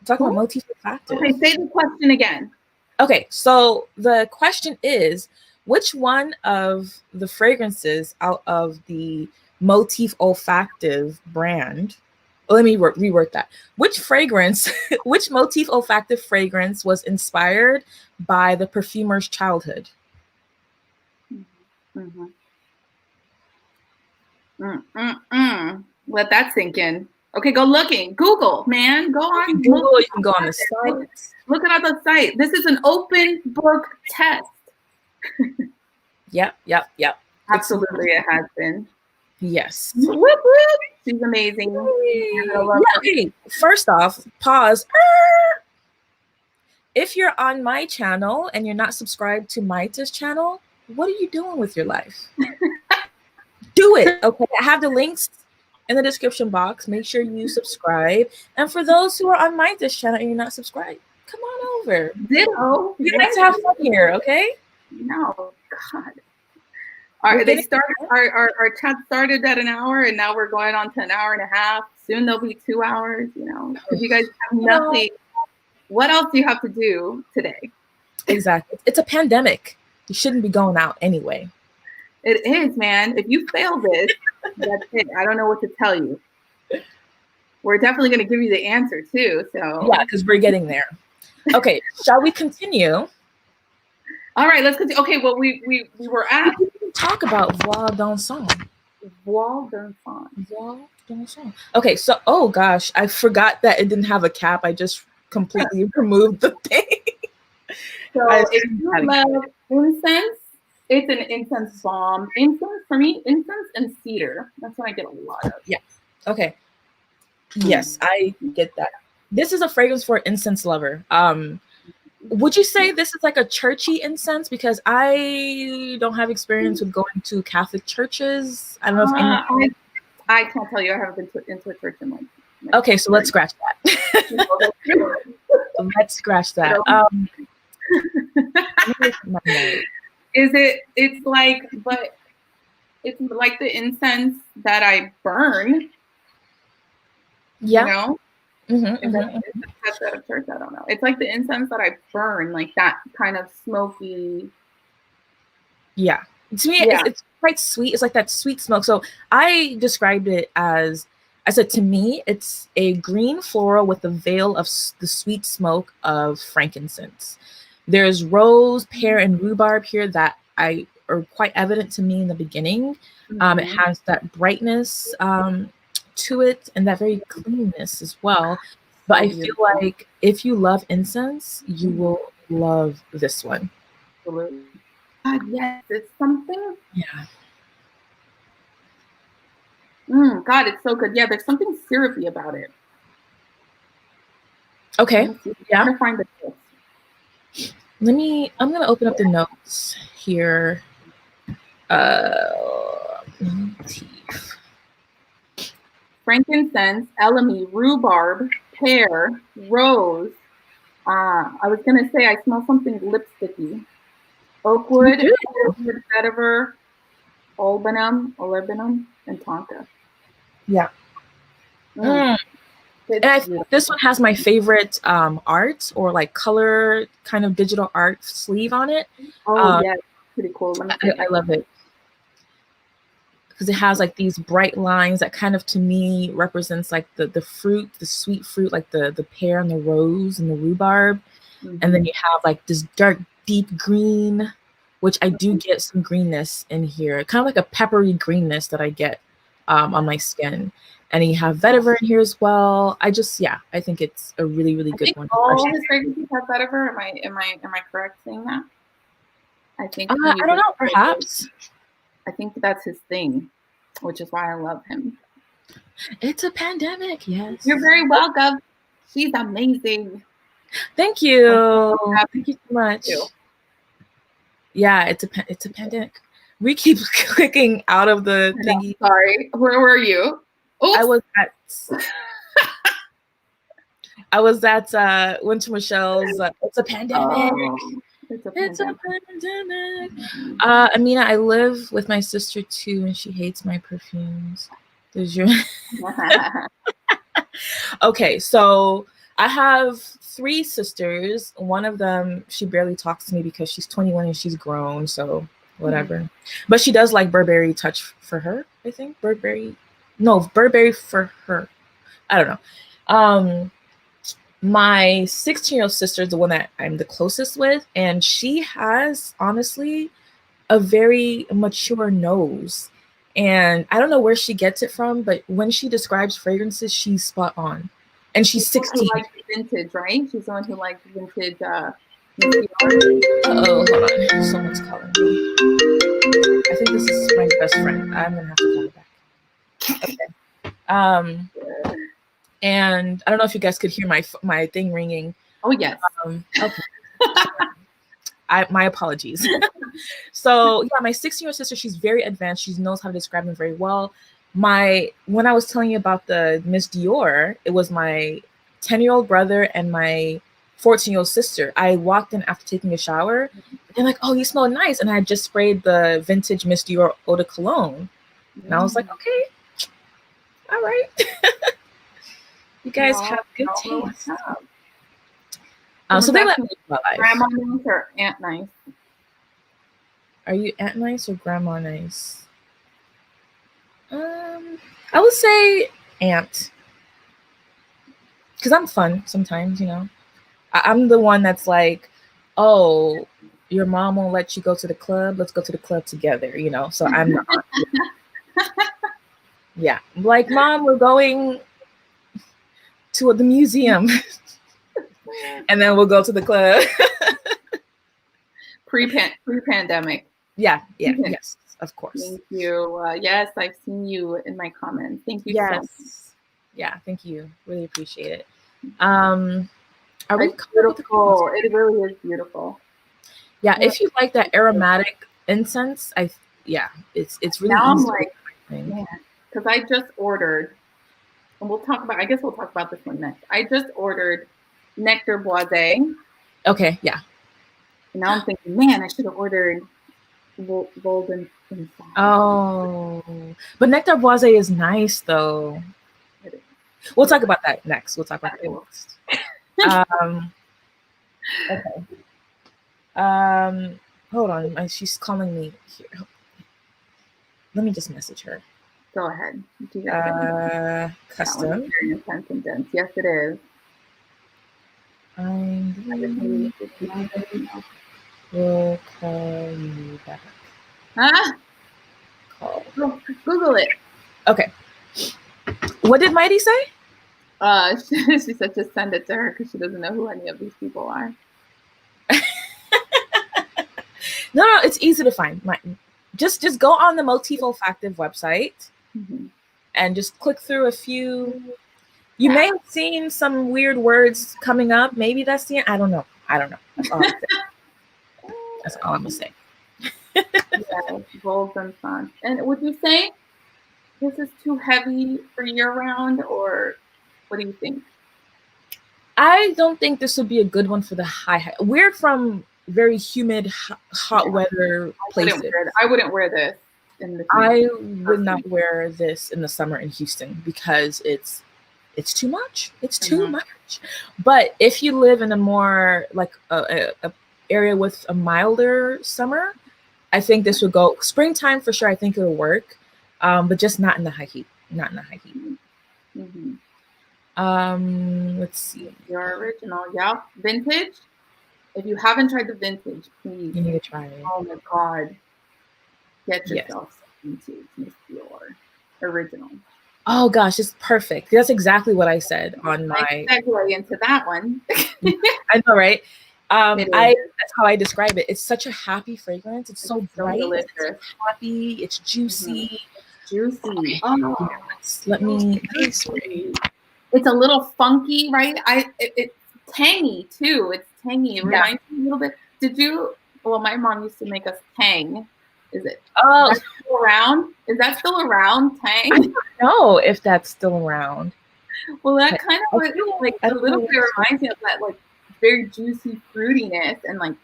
We're talking about Motif Olfactif.
Okay, say the question again.
Okay, so the question is, which one of the fragrances out of the Motif Olfactif brand, let me rework that. Which Motif Olfactif fragrance was inspired by the perfumer's childhood?
Let that sink in. Okay, go looking. Google, man. Go on
Google. You can go on the site.
Look at the site. This is an open book test.
Yep.
Absolutely, it has been.
Yes.
Whoop, whoop. She's amazing.
Okay. First off, pause. If you're on my channel and you're not subscribed to Maite's channel, what are you doing with your life? Do it. Okay. I have the links in the description box. Make sure you subscribe. And for those who are on Maite's channel and you're not subscribed, come on over.
Ditto.
We like to have fun here, okay?
No, God. Our chat started at an hour, and now we're going on to an hour and a half. Soon there'll be 2 hours. You know, if you guys have nothing, what else do you have to do today?
Exactly. It's a pandemic. You shouldn't be going out anyway.
It is, man. If you fail this, that's it. I don't know what to tell you. We're definitely going to give you the answer too. So
yeah, because we're getting there. Okay, shall we continue?
All right, let's continue. Okay, well, we were at
talk about voix dansant.
Voix dansant.
Okay, so oh gosh, I forgot that it didn't have a cap. I just completely removed the thing.
So if you love incense, it's an incense bomb. Incense for me, incense and cedar. That's what I get a lot of.
Yeah. Okay. Yes, I get that. This is a fragrance for an incense lover. Would you say this is like a churchy incense? Because I don't have experience with going to Catholic churches. I don't know if
I can't tell you. I haven't been into a church in like
okay, so let's scratch that. Let's scratch that.
It's like, but it's like the incense that I burn.
Yeah.
You know?
Mm-hmm,
Is that at a church? I don't know. It's like the incense that I burn, like that kind of smoky.
Yeah. To me, it's quite sweet. It's like that sweet smoke. So I described it as, I said, to me, it's a green floral with a veil of the sweet smoke of frankincense. There's rose, pear, and rhubarb here that are quite evident to me in the beginning.
Mm-hmm.
It has that brightness to it and that very cleanness as well. But I feel like if you love incense, you will love this one.
Absolutely. God, yes, it's something.
Yeah.
God, it's so good. Yeah, there's something syrupy about it.
Okay. Yeah.
I'm gonna find the notes.
I'm gonna open up the notes here. Motif.
Frankincense, elemi, rhubarb, pear, rose. I was gonna say I smell something lipsticky. Oakwood, vetiver, olebinum, and tonka.
Yeah. And this one has my favorite art or like color kind of digital art sleeve on it.
Oh yeah, pretty cool.
I love it because it has like these bright lines that kind of to me represents like the fruit, the sweet fruit, like the pear and the rose and the rhubarb. And then you have like this dark, deep green, which I do get some greenness in here, kind of like a peppery greenness that I get on my skin. And you have vetiver in here as well. I think it's a really, really good one.
All his fragrances have vetiver. Am I correct saying that? I think.
I don't know. Perhaps.
I think that's his thing, which is why I love him.
It's a pandemic. Yes.
You're very welcome. She's amazing.
Thank you. Thank you so much. Yeah, it's a pandemic. We keep clicking out of the thingy.
Sorry, where were you? Oops.
I was at Winter Michelle's. It's a pandemic. It's a pandemic. Amina, I live with my sister too, and she hates my perfumes. There's your. Okay, so I have 3 sisters. One of them, she barely talks to me because she's 21 and she's grown, so whatever. But she does like Burberry Touch for her, I think. Burberry for her. I don't know. My 16-year-old sister is the one that I'm the closest with, and she has, honestly, a very mature nose. And I don't know where she gets it from, but when she describes fragrances, she's spot on. And she's 16.
She likes vintage, right? She's the one who likes vintage.
Hold on. Someone's calling me. I think this is my best friend. I'm gonna have to call her back. Okay. And I don't know if you guys could hear my thing ringing.
Oh yes.
Okay. My apologies. So yeah, my 16-year-old sister, she's very advanced. She knows how to describe them very well. When I was telling you about the Miss Dior, it was my 10-year-old brother and my 14-year-old sister. I walked in after taking a shower. They're like, "Oh, you smell nice," and I had just sprayed the vintage Miss Dior eau de cologne, and I was like, "Okay, all right." You guys have good taste. So they let me live my life.
Grandma nice or aunt nice?
Are you aunt nice or grandma nice? I would say aunt. Because I'm fun sometimes, you know. I'm the one that's like, oh, your mom won't let you go to the club. Let's go to the club together, you know. So I'm the aunt. Yeah. Like, Mom, we're going to the museum. And then we'll go to the club.
Pre-pandemic.
Yeah. Yes, of course.
Thank you. Yes, I've seen you in my comments. Thank you so much.
Yeah, thank you. Really appreciate it. Are we
beautiful? It really is beautiful.
Yeah, if you like that aromatic incense, it's really
now
easy.
I'm like, man, because I just ordered, and I guess we'll talk about this one next. I just ordered Nectar Boisé.
Okay, yeah.
And now I'm thinking, man, I should have ordered Golden Inside.
Oh, but Nectar Boisé is nice though. We'll talk about that next. We'll talk about that next. Okay. Hold on. She's calling me here. Let me just message her.
Go ahead.
Custom.
Very intense and dense. Yes, it is.
We'll call you back.
Huh?
Call.
Google it.
Okay. What did Mighty say?
She said just send it to her because she doesn't know who any of these people are.
No, it's easy to find. Just go on the Motif Olfactive website and just click through a few. You may have seen some weird words coming up. Maybe that's the. I don't know. That's all I'm gonna say.
Yeah, bold and fun. And would you say this is too heavy for year round, or what do you think?
I don't think this would be a good one for the high. We're from very humid, hot weather places.
I wouldn't wear this in the.
I would not wear this in the summer in Houston because it's too much. It's too much. But if you live in a more like a area with a milder summer, I think this would go. Springtime for sure. I think it'll work, but just not in the high heat. Not in the high heat. Let's see.
Your original, yeah, vintage. If you haven't tried the vintage, please.
You need to try it.
Oh my god, get yourself vintage, Miss Dior original.
Oh gosh, it's perfect. That's exactly what I said on my.
Segue into that one.
I know, right? That's how I describe it. It's such a happy fragrance. It's so bright. It's happy. It's juicy.
Juicy.
Okay. Oh, let me.
It's a little funky, right? It's tangy too. It's tangy. It reminds me a little bit. Well, my mom used to make us tang. Is it?
Oh,
is that still around? Is that still around? Tang?
I don't know if that's still around.
Well, that kind of like a little bit reminds me of that like very juicy fruitiness and like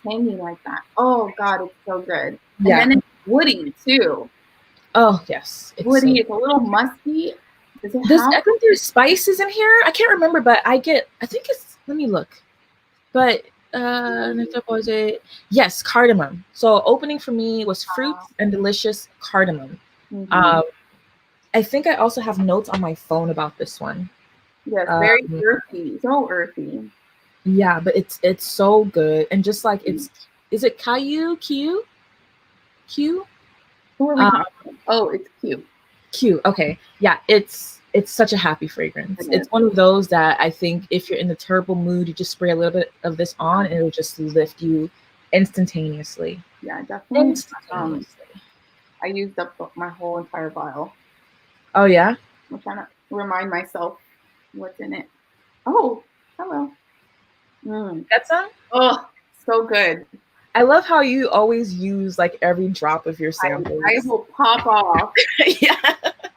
tangy like that. Oh God, it's so good. And then it's woody too.
Oh yes,
it's woody. It's a little musky.
I think there's spices in here. I can't remember, but I think it's. Let me look. But Nectar Boisé, yes, cardamom. So opening for me was fruits and delicious cardamom. I think I also have notes on my phone about this one.
Yes, very earthy, so earthy.
Yeah, but it's so good, and just like is it Q? Q?
Who are we talking about? Oh, it's Q.
Q. Okay, yeah, it's such a happy fragrance. It's one of those that I think if you're in a terrible mood, you just spray a little bit of this on, and it'll just lift you instantaneously.
Yeah, definitely. I used up my whole entire vial.
Oh yeah.
I'm trying to remind myself what's in it. Oh, hello.
That's some?
Oh, so good.
I love how you always use like every drop of your samples.
I will pop off.
Yeah.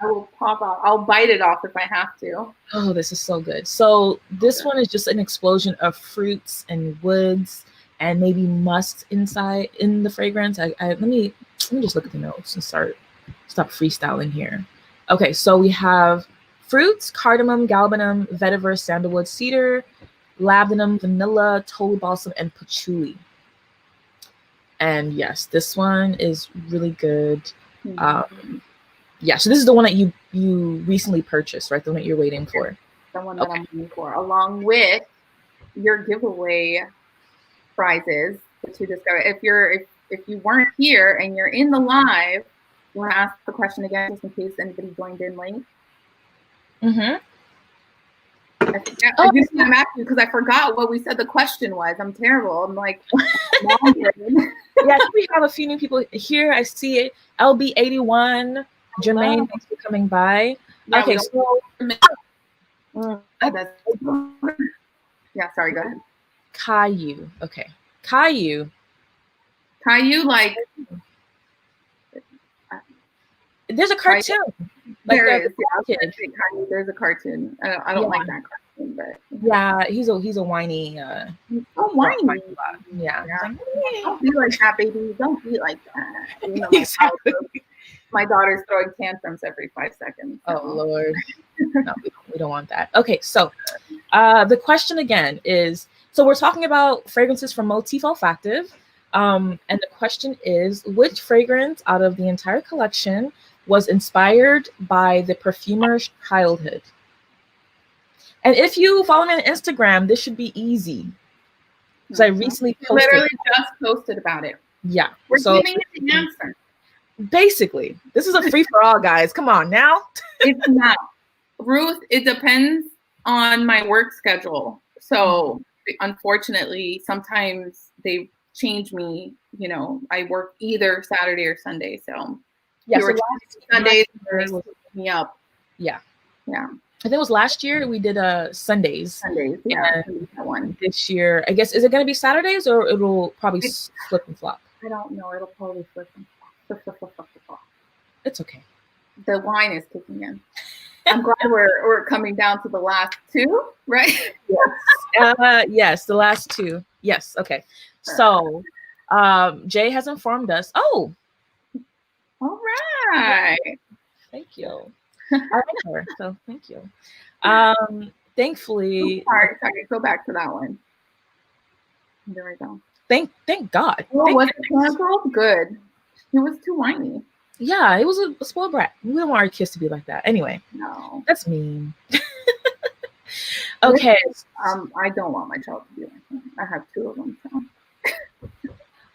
I will pop off. I'll bite it off if I have to.
Oh, this is so good. So this one is just an explosion of fruits and woods and maybe musk inside in the fragrance. Let me just look at the notes and stop freestyling here. Okay, so we have fruits, cardamom, galbanum, vetiver, sandalwood, cedar, labdanum, vanilla, toad balsam, and patchouli. And yes, this one is really good. Yeah, so this is the one that you recently purchased, right? The one that you're waiting for.
The one that I'm waiting for, along with your giveaway prizes that you discover. If you weren't here and you're in the live, you want to ask the question again just in case anybody joined in late?
Mm-hmm.
I'm asking because I forgot what we said the question was. I'm terrible. I'm like,
yeah, we have a few new people here. I see it. LB81, Jermaine, thanks for coming by.
Yeah,
okay, so
yeah, sorry, go ahead.
Caillou. Okay. Caillou,
like
there's a cartoon. Like
there
the
is. Yeah,
kid.
there's a cartoon. I don't like that cartoon, but
yeah, he's a whiny.
he's so whiny.
Yeah.
Yeah.
Like,
Don't be like that, baby. Don't be like that. You know,
exactly.
my daughter's throwing tantrums every 5 seconds. So.
Oh Lord, no, we don't want that. Okay, so the question again is: so we're talking about fragrances from Motif Olfactive, and the question is, which fragrance out of the entire collection was inspired by the perfumer's childhood? And if you follow me on Instagram, this should be easy because I recently posted.
Literally just posted about it.
Yeah,
we're giving you the answer.
Basically, this is a free for all, guys. Come on now.
It's not, Ruth. It depends on my work schedule. So unfortunately, sometimes they change me. You know, I work either Saturday or Sunday. So
yeah, so
Sundays me up.
Yeah.
Yeah.
I think it was last year we did Sundays.
Sundays, yeah. That one.
This year, I guess, is it going to be Saturdays or it'll probably flip and flop?
I don't know. It'll probably flip and flop.
It's okay.
The wine is kicking in. I'm glad we're coming down to the last two, right?
Yes. Yes, the last two. Yes. Okay. So, Jay has informed us. Oh.
All right.
Thank you. I like her, so thank you. Thankfully.
Sorry. Go back to that one. There we go.
Thank God.
Oh, was it canceled? Good. He was too whiny.
Yeah, it was a spoiled brat. We don't want our kids to be like that. Anyway,
no,
that's mean. Okay.
I don't want my child to be like that. I have 2 of them. So.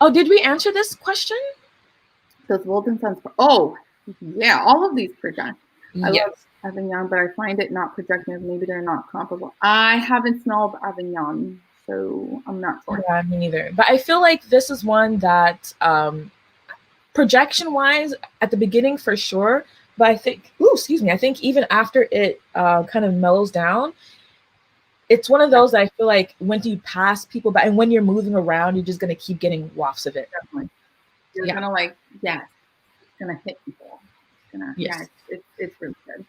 Oh, did we answer this question?
Does Wilton Sons? Oh, yeah. All of these project.
Yes.
I love Avignon, but I find it not projective. Maybe they're not comparable. I haven't smelled Avignon, so I'm not sure.
Yeah, me neither. But I feel like this is one that, projection-wise, at the beginning for sure. But I think, I think even after it kind of mellows down, it's one of those that I feel like when you pass people by and when you're moving around, you're just gonna keep getting wafts of it.
Definitely. You're gonna it's gonna hit people. It's really good.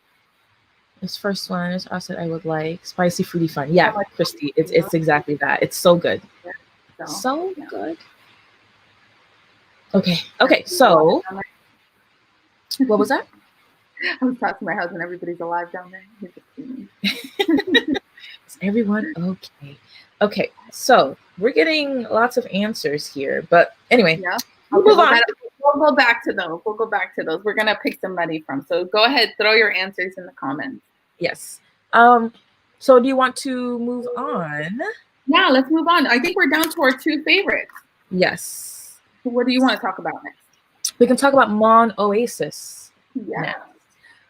This first one is also I would like spicy fruity fun. Yeah, Christy, it's exactly that. It's so good. Yeah. So good. Okay. So what was that?
I was talking to my husband. Everybody's alive down there. He's just
Is everyone okay? Okay, so we're getting lots of answers here, but anyway,
we'll go back to those. We're gonna pick somebody from. So go ahead, throw your answers in the comments.
Yes. So do you want to move on?
Yeah, let's move on. I think we're down to our 2 favorites.
Yes.
So what do you want to talk about next?
We can talk about Mon Oasis.
Yeah.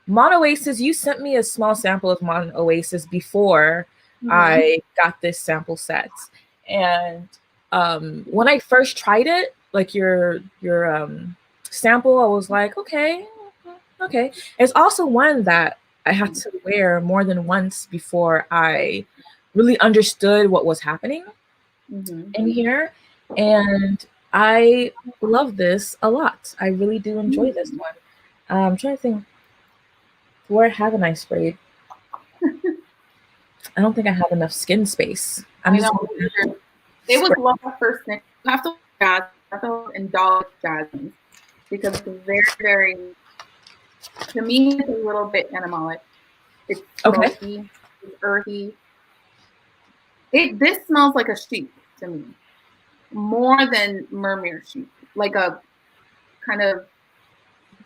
Mon Oasis, you sent me a small sample of Mon Oasis before I got this sample set. And when I first tried it, like your sample, I was like, okay. It's also one that I had to wear more than once before I really understood what was happening in here. And I love this a lot. I really do enjoy this one. I'm trying to think, where haven't I sprayed? I don't think I have enough skin space.
It was love first thing. You have to indulge jasmine because it's very, very, to me, it's a little bit animalic. It's smoky, it's earthy. This smells like a sheep to me, more than Murmur sheep, like a kind of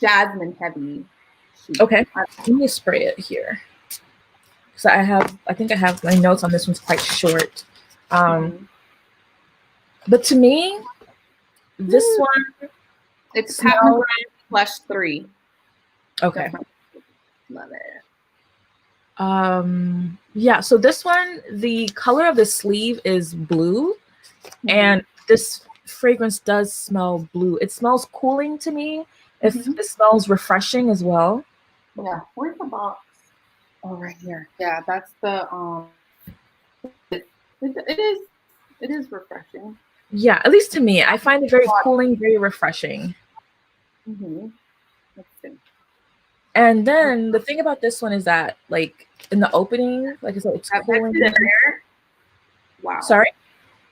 jasmine heavy sheep.
Okay, let me spray it here. So I think I have my notes on this one's quite short. But to me, this one,
it's Pat Flesh 3.
Okay.
Definitely. Love it.
Yeah, so this one, the color of the sleeve is blue, and this fragrance does smell blue. It smells cooling to me. It smells refreshing as well.
Yeah, where's the box? Oh, right here. Yeah, that's the it is refreshing.
Yeah, at least to me. I find it very cooling, very refreshing.
Let's see.
And then the thing about this one is that, like, in the opening, like I said, it's cooling.
Wow.
Sorry?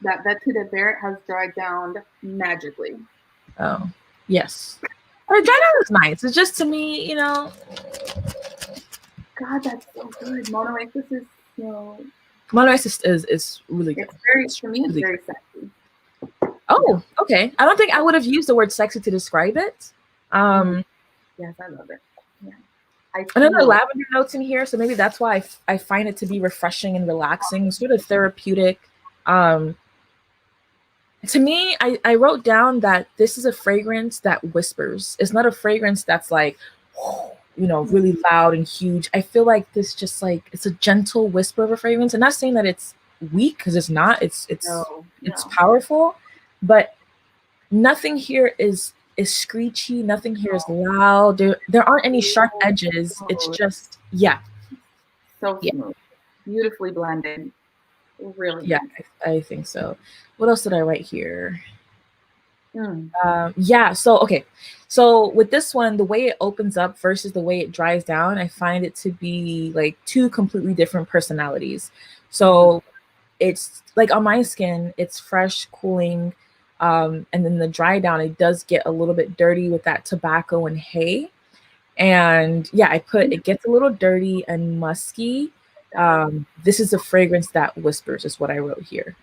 That Veto de Vere has dried down magically.
Oh, yes. Or dry down is nice. It's just, to me, you know.
God, that's so good. Mono Oasis is so...
Mono Oasis is really good.
It's very, for me, it's very sexy.
Oh, okay. I don't think I would have used the word sexy to describe it.
Yes, I love it. Yeah.
Another lavender notes in here, so maybe that's why I find it to be refreshing and relaxing, sort of therapeutic. To me, I wrote down that this is a fragrance that whispers. It's not a fragrance that's like, you know, really loud and huge. I feel like this just like, it's a gentle whisper of a fragrance. I'm not saying that it's weak, because it's not. It's powerful, but nothing here is screechy. Nothing here is loud. There aren't any sharp edges. It's just,
so smooth, beautifully blended. Really,
yeah, I think so. What else did I write here? So okay, so with this one, the way it opens up versus the way it dries down, I find it to be like two completely different personalities. So it's like on my skin, it's fresh, cooling, and then the dry down, it does get a little bit dirty with that tobacco and hay. And yeah, it gets a little dirty and musky. This is a fragrance that whispers, is what I wrote here.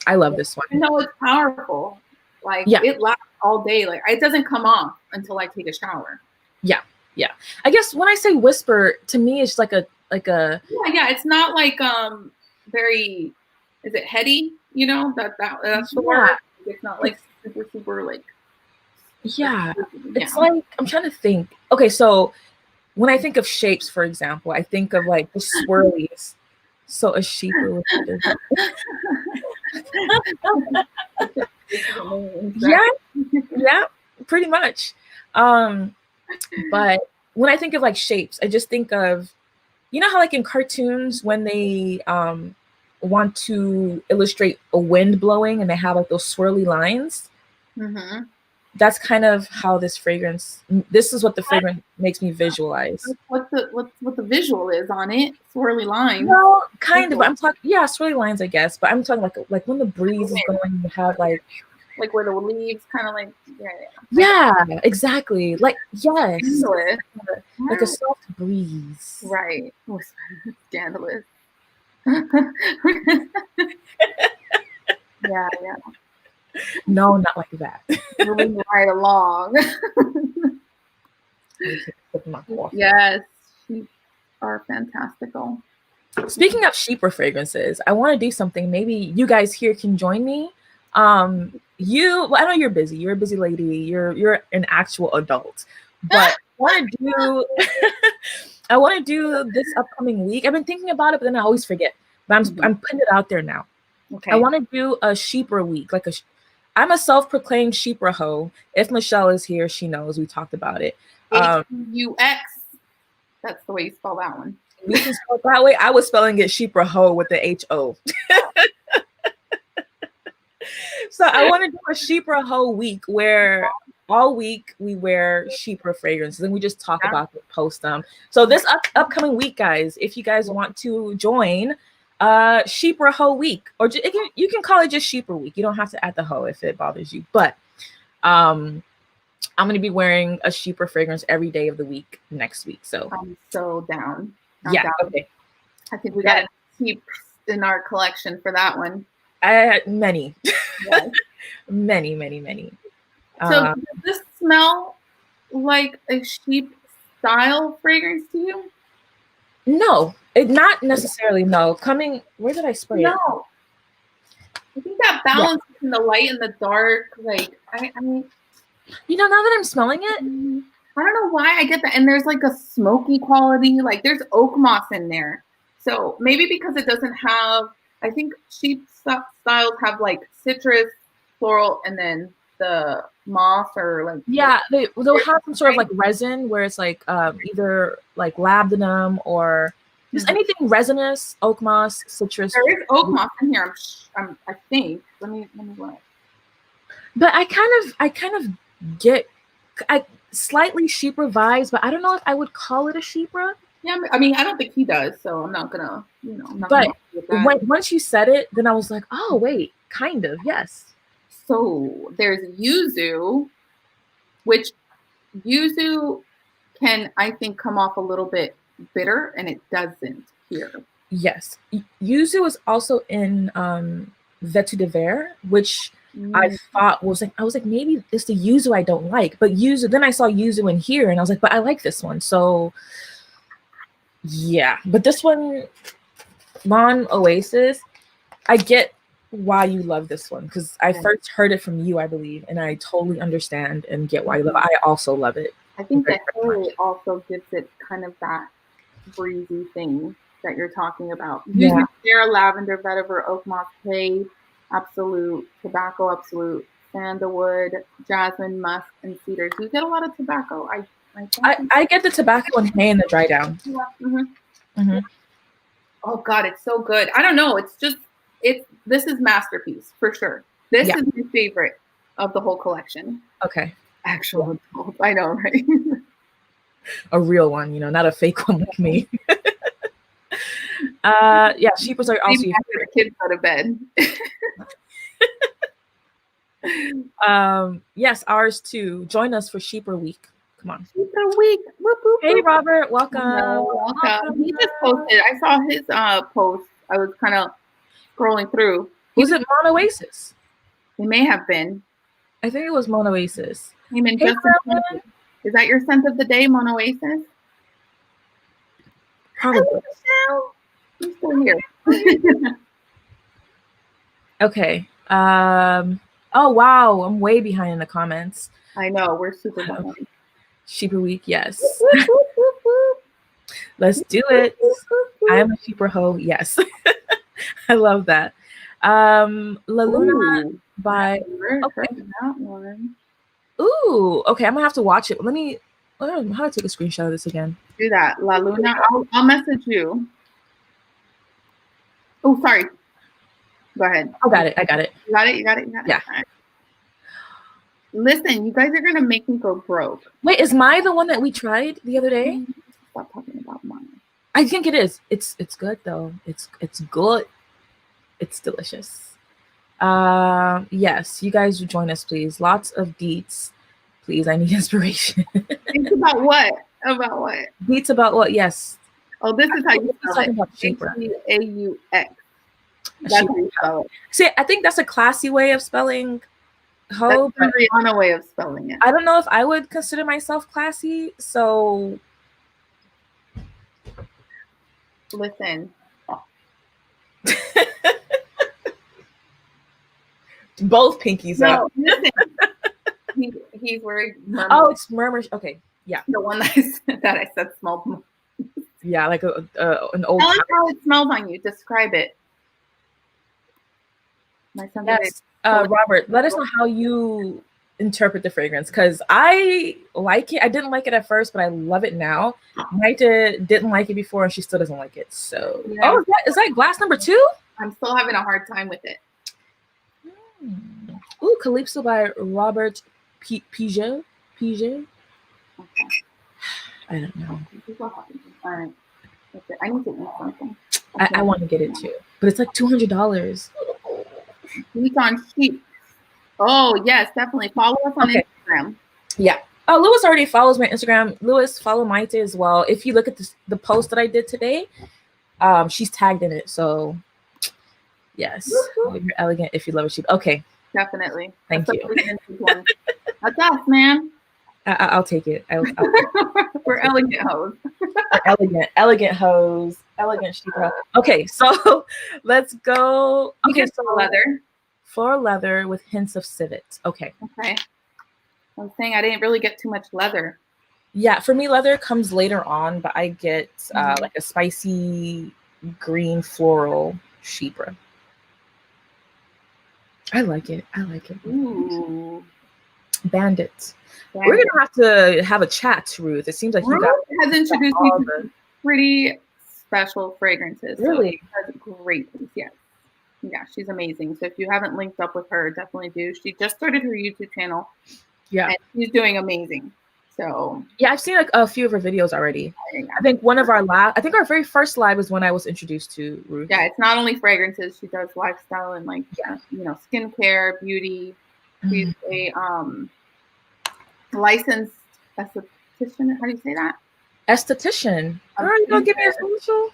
I love this one.
You know, it's powerful. Like, it lasts all day. Like, it doesn't come off until I take a shower.
Yeah. I guess when I say whisper, to me, it's like a
it's not like very, is it heady? You know, that's the word. It's not like super like.
It's like, I'm trying to think. Okay, so when I think of shapes, for example, I think of like the swirlies. So a sheep or yeah, pretty much. But when I think of like shapes, I just think of, you know how like in cartoons when they want to illustrate a wind blowing and they have like those swirly lines. That's kind of how this is what the fragrance makes me visualize.
What the visual is on it? Swirly lines.
Well, kind of. I'm talking, swirly lines, I guess. But I'm talking like when the breeze is going, you have like
where the leaves kind of like
exactly. Like like a soft breeze.
Right. Scandalous. Yeah.
No, not like that.
Moving right along. Yes, sheep are fantastical.
Speaking of sheeper fragrances, I want to do something. Maybe you guys here can join me. I know you're busy. You're a busy lady. You're an actual adult. But I want to do this upcoming week. I've been thinking about it, but then I always forget. But I'm putting it out there now.
Okay.
I want to do a sheeper week, I'm a self-proclaimed sheeper hoe. If Michelle is here, she knows. We talked about it.
Hux. That's the way you spell that one.
We can spell it that way. I was spelling it sheeper hoe with the H-O. So I want to do a sheeper hoe week where all week we wear sheeper fragrances and we just talk about them, post them. So this upcoming week, guys, if you guys want to join sheeper hoe week, or you can call it just sheeper week. You don't have to add the hoe if it bothers you, but I'm going to be wearing a sheeper fragrance every day of the week next week. So
I'm so down.
Down. Okay.
I think we got sheep in our collection for that one.
Many. Yes. many.
So does this smell like a sheep style fragrance to you?
No, not necessarily. No. Where did I spray it?
No. I think that balance between the light and the dark, like I mean,
you know, now that I'm smelling it,
I don't know why I get that. And there's like a smoky quality, like there's oak moss in there. So maybe because it doesn't have, I think sheep styles have like citrus, floral, and then the moss or like
they'll have some sort of like resin where it's like either like labdanum or just anything resinous, oak moss, citrus.
There is oak moss in here. I think. Let me look.
But I kind of get slightly Chypre vibes, but I don't know if I would call it a Chypre.
Yeah, I mean, I don't think he does, so I'm not gonna, I'm not
But
gonna with that.
once you said it, then I was like, oh wait, kind of, yes.
So there's yuzu, which yuzu can, I think, come off a little bit bitter, and it doesn't here.
Yes. Yuzu is also in Veto de Vere, which I thought I was like, maybe it's the yuzu I don't like. But yuzu, then I saw yuzu in here and I was like, but I like this one. So yeah. But this one, Oasis, I get why you love this one because I first heard it from you, I believe, and I totally understand and get why you love it. I also love it.
I think that Haley also gives it kind of that breezy thing that you're talking about.
Yeah.
Yuzu, lavender, vetiver, oak moss, hay, absolute, tobacco, absolute, sandalwood, jasmine, musk, and cedar. Do you get a lot of tobacco?
I get the tobacco and hay and the dry down.
Yeah. Oh God, it's so good. I don't know. This is masterpiece for sure. This is my favorite of the whole collection.
Okay.
Actual adult. I know, right?
A real one, not a fake one like me. Yeah, Chypres are also
after the kids go to bed.
Yes, ours too. Join us for Chypre Week. Come on.
Chypre Week. Whoop, whoop,
hey,
whoop.
Robert. Welcome.
Welcome. He just posted. I saw his post. I was kind of scrolling through.
Was it Oasis?
It may have been.
I think it was Oasis.
Hey, is that your scent of the day, Oasis?
Probably.
I'm still here.
Okay. Oh wow, I'm way behind in the comments.
I know, we're super behind.
Chypre Week, yes. Let's do it. I am a Chypre hoe, yes. I love that. La Luna by
that one.
Ooh, okay, I'm gonna have to watch it. Let me how do I take a screenshot of this again?
Do that. La Luna. I'll message you. Oh, sorry. Go ahead.
I got it.
You got it?
Yeah.
Right. Listen, you guys are gonna make me go broke.
Wait, is Mai the one that we tried the other day?
Stop talking about mine.
I think it is. It's good though. It's good. It's delicious. Yes, you guys would join us, please. Lots of deets. Please, I need inspiration.
It's about what? About what?
Deets about what? Yes.
Oh, this is how you spell it.
About Chypre.
H-A-U-X. That's how you spell it.
See, I think that's a classy way of spelling hoe.
That's the Rihanna way of spelling it.
I don't know if I would consider myself classy, so
listen.
Both pinkies up.
Listen. He's wearing Murmur.
Oh, it's Murmur. Okay, yeah.
The one that I said smelled.
Yeah, like an old.
I like how it smells on you. Describe it. My son.
Yes, Robert. Let us know how you interpret the fragrance because I like it. I didn't like it at first, but I love it now. Maite didn't like it before, and she still doesn't like it. So, yeah. Is that glass number 2?
I'm still having a hard time with it.
Ooh, Calypso by Robert Piget. Okay. I don't know.
All right. I need to eat something.
Okay. I want to get it too, but it's like $200.
Week on sheep. Oh yes, definitely follow us on Instagram.
Yeah. Oh, Lewis already follows my Instagram. Lewis, follow Maite as well. If you look at the post that I did today, she's tagged in it. So yes, you're elegant if you love a sheep. Okay.
Definitely.
Thank you.
That's us, man.
I'll take it.
We're elegant hoes.
elegant hoes. Elegant sheep. Okay, so let's go. Okay, so
leather.
Floral leather with hints of civet. Okay.
Okay. I was saying I didn't really get too much leather.
Yeah, for me, leather comes later on, but I get like a spicy green floral chypre. I like it.
Ooh.
Bandit. We're gonna have to have a chat, Ruth. It seems like
Ruth has introduced me to pretty special fragrances.
Really?
So that's great. Yes. Yeah, she's amazing. So if you haven't linked up with her, definitely do. She just started her YouTube channel.
Yeah.
And she's doing amazing. So
yeah, I've seen like a few of her videos already. I think one of our our very first live was when I was introduced to Ruth.
Yeah, it's not only fragrances. She does lifestyle and like skincare, beauty. She's a licensed esthetician. How do you say that?
Esthetician. Girl, you gonna give me a social?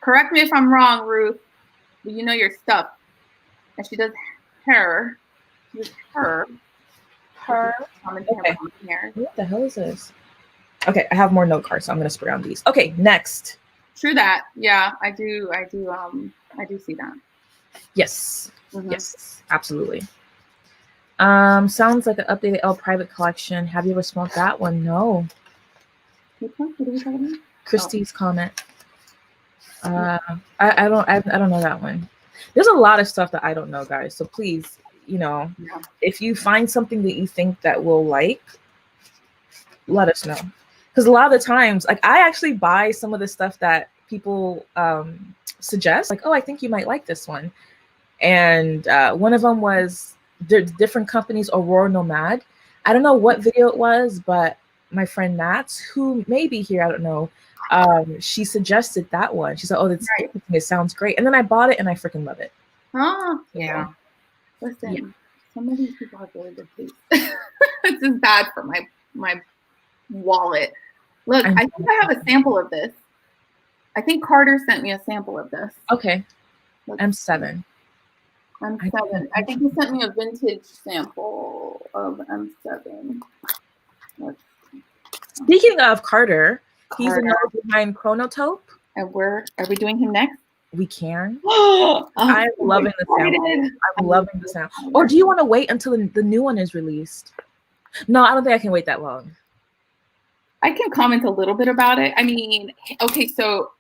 Correct me if I'm wrong, Ruth. But you know your stuff. And she does hair. She does her.
Okay. What the hell is this? Okay, I have more note cards, so I'm gonna spray on these. Okay, next.
True that. Yeah, I do see that.
Yes. Yes, absolutely. Sounds like an updated L private collection. Have you ever smelled that one? No.
Which one? What are we talking about?
Christy's comment. I don't know that one. There's a lot of stuff that I don't know, guys. So please, if you find something that you think that we'll like, let us know. Because a lot of the times, like I actually buy some of the stuff that people suggest, like, oh, I think you might like this one. And one of them was different companies, Aurora Nomad. I don't know what video it was, but my friend Nats, who may be here, I don't know, she suggested that one. She said, oh, that's right. It sounds great. And then I bought it and I freaking love it.
Oh, yeah. Listen, some of these people have really good taste. This is bad for my wallet. Look, I think I have a sample of this. I think Carter sent me a sample of this.
Okay. M7.
M7. I think he sent me a vintage sample of M7.
Speaking of Carter, he's another behind Chronotope.
And are we doing him next?
We can. I'm loving the sample. I'm loving the sound. Or do you want to wait until the new one is released? No, I don't think I can wait that long.
I can comment a little bit about it. I mean, okay, so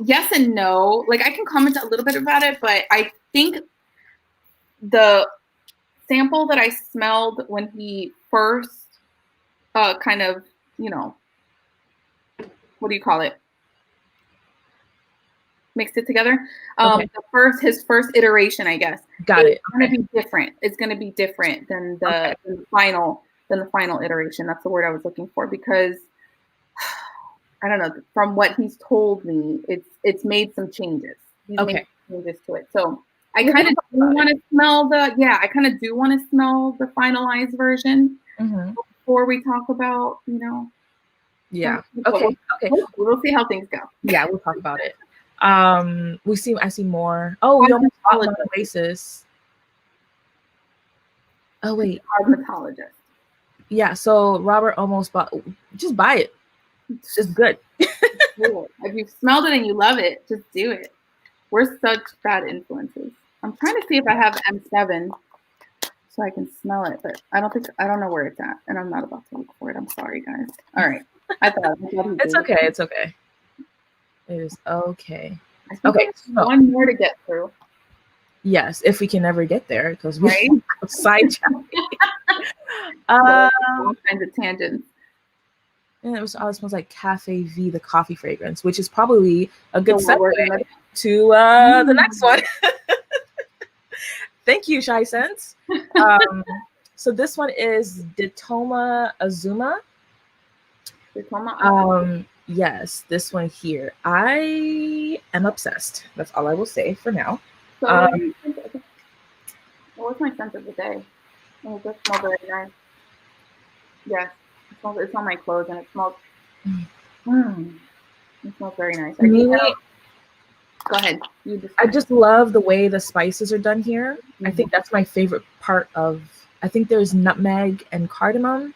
yes and no. Like I can comment a little bit about it, but I think the sample that I smelled when he first kind of, what do you call it? Mixed it together.
Okay.
His first iteration, I guess.
Got it.
It's gonna be different. It's gonna be different than the final iteration. That's the word I was looking for, because I don't know, from what he's told me, it's made some changes. He's made some changes to it. So I kind of do want to smell I kind of do want to smell the finalized version before we talk about,
Yeah. Okay.
We'll see how things go.
Yeah, we'll talk about it. I see more. Oh, we almost bought one Oasis. Oh wait.
Dermatologist.
Yeah, so Robert almost bought. Just buy it. It's good.
If you've smelled it and you love it, just do it. We're such bad influences. I'm trying to see if I have M7 so I can smell it, but I don't know where it's at, and I'm not about to look for it. I'm sorry, guys. All right.
It's okay. It's okay. It is okay.
Okay. One more to get through.
Yes, if we can ever get there, because we sidetracked.
All kinds of tangents.
And it smells like Cafe V, the coffee fragrance, which is probably a good segue to the next one. Thank you, Shy Sense. So this one is Ditoma Azuma. Yes, this one here. I am obsessed. That's all I will say for now.
So what's my scent of the day? Oh, it smells very nice. Yes, it's on my clothes, and it smells. It smells very nice. Go ahead.
I just love the way the spices are done here. I think that's my favorite part of. I think there's nutmeg and cardamom,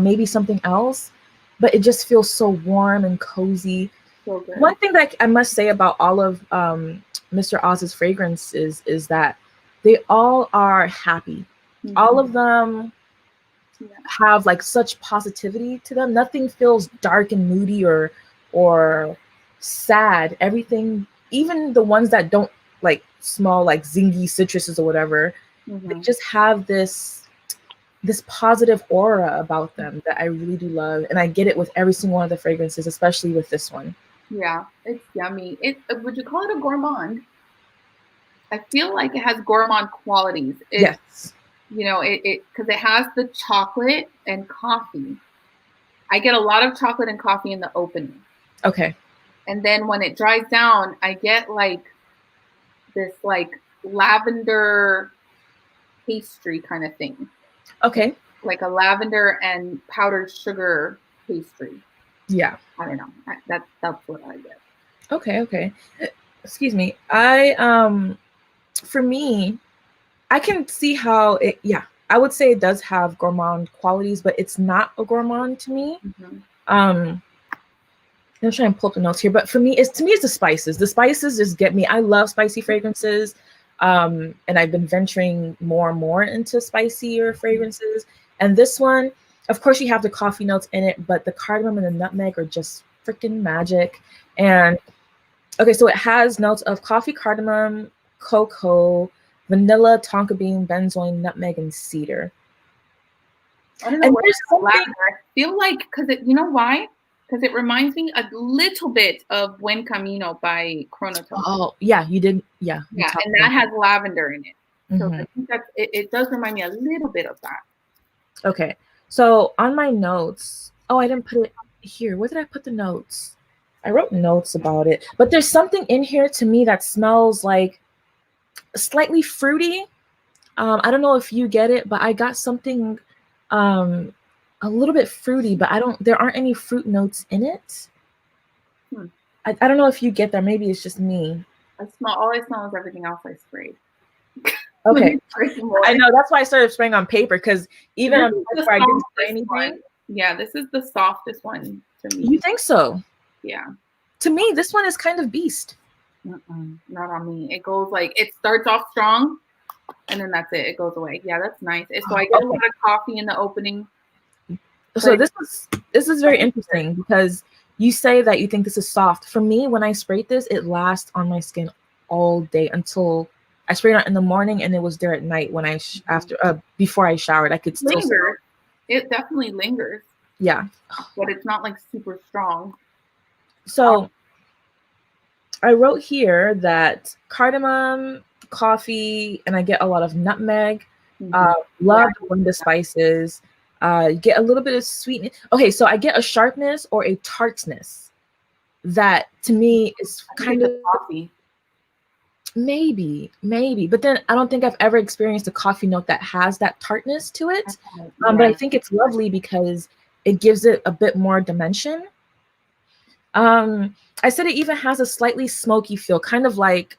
maybe something else, but it just feels so warm and cozy.
So good.
One thing that I must say about all of Mr. Oz's fragrances is that they all are happy. All of them have like such positivity to them. Nothing feels dark and moody or sad. Everything, even the ones that don't like smell like zingy citruses or whatever, they just have this positive aura about them that I really do love. And I get it with every single one of the fragrances, especially with this one.
Yeah, it's yummy. Would you call it a gourmand? I feel like it has gourmand qualities.
Yes.
Because it has the chocolate and coffee, I get a lot of chocolate and coffee in the opening.
Okay.
And then when it dries down, I get like this like lavender pastry kind of thing.
Okay.
Like a lavender and powdered sugar pastry.
Yeah.
I don't know. That's what I get.
Okay. Okay. Excuse me. For me, I can see how it, yeah, I would say it does have gourmand qualities, but it's not a gourmand to me.
Mm-hmm.
I'm trying to pull up the notes here, but for me, it's the spices. The spices just get me. I love spicy fragrances. And I've been venturing more and more into spicier fragrances. And this one, of course, you have the coffee notes in it, but the cardamom and the nutmeg are just freaking magic. And okay, so it has notes of coffee, cardamom, cocoa, vanilla, tonka bean, benzoin, nutmeg, and cedar.
I don't know where it's lavender. I feel like because it, you know why? Because it reminds me a little bit of Buen Camino by Chronotone.
Oh, yeah, you did. Yeah.
Yeah, and that has lavender in it. So I think that it does remind me a little bit of that.
Okay. So on my notes, oh, I didn't put it here. Where did I put the notes? I wrote notes about it, but there's something in here to me that smells like slightly fruity. I don't know if you get it, but I got something a little bit fruity, but there aren't any fruit notes in it. I don't know if you get that. Maybe it's just me.
All I smell is everything else I sprayed.
Okay. I know, that's why I started spraying on paper, because even on paper I didn't spray anything.
One. Yeah, this is the softest one to me.
You think so?
Yeah.
To me, this one is kind of beast.
Not on me. It goes like, it starts off strong, and then that's it. It goes away. Yeah, that's nice. So I get a lot of coffee in the opening.
So this is very interesting, because you say that you think this is soft. For me, when I sprayed this, it lasts on my skin all day until I sprayed it in the morning, and it was there at night when before I showered. I could still
linger. It definitely lingers.
Yeah,
but it's not like super strong.
So I wrote here that cardamom, coffee, and I get a lot of nutmeg. Love the spices. Get a little bit of sweetness. Okay, so I get a sharpness or a tartness that to me is kind of
coffee.
Maybe, but then I don't think I've ever experienced a coffee note that has that tartness to it. But I think it's lovely because it gives it a bit more dimension. I said it even has a slightly smoky feel, kind of like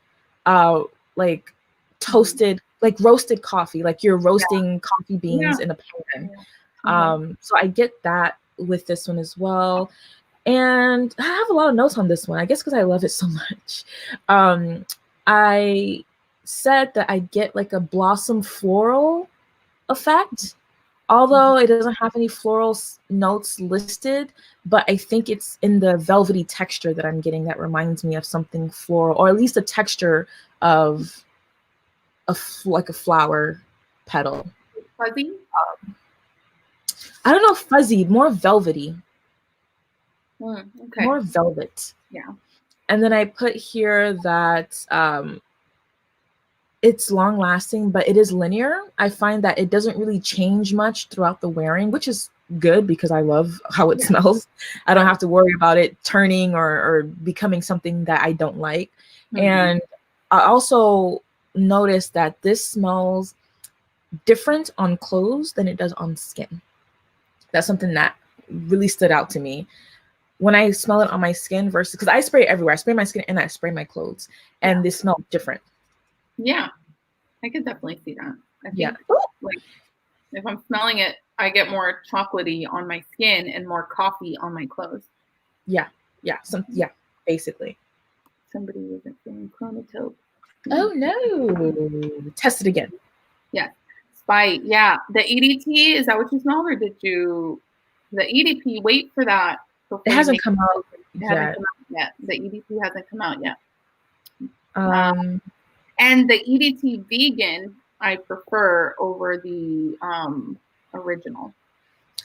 toasted, like roasted coffee, like you're roasting coffee beans in a pan. So I get that with this one as well. And I have a lot of notes on this one, I guess because I love it so much. I said that I get like a blossom floral effect, although it doesn't have any floral notes listed, but I think it's in the velvety texture that I'm getting that reminds me of something floral, or at least a texture of like a flower petal.
Fuzzy?
I don't know, fuzzy, more velvety.
Okay.
More velvet.
Yeah.
And then I put here that it's long lasting, but it is linear. I find that it doesn't really change much throughout the wearing, which is good because I love how it smells. I don't have to worry about it turning or becoming something that I don't like. And I also noticed that this smells different on clothes than it does on skin. That's something that really stood out to me. When I smell it on my skin versus, because I spray everywhere. I spray my skin and I spray my clothes, and they smell different.
Yeah, I could definitely see that. I think like if I'm smelling it, I get more chocolatey on my skin and more coffee on my clothes.
Yeah, basically.
Somebody wasn't feeling chronotope.
Oh no! Test it again.
Yeah, Spite. Yeah, the EDT, is that what you smelled, or did you the EDP? Wait for that.
It hasn't come out yet.
The EDT hasn't come out yet.
And
the EDT vegan I prefer over the original.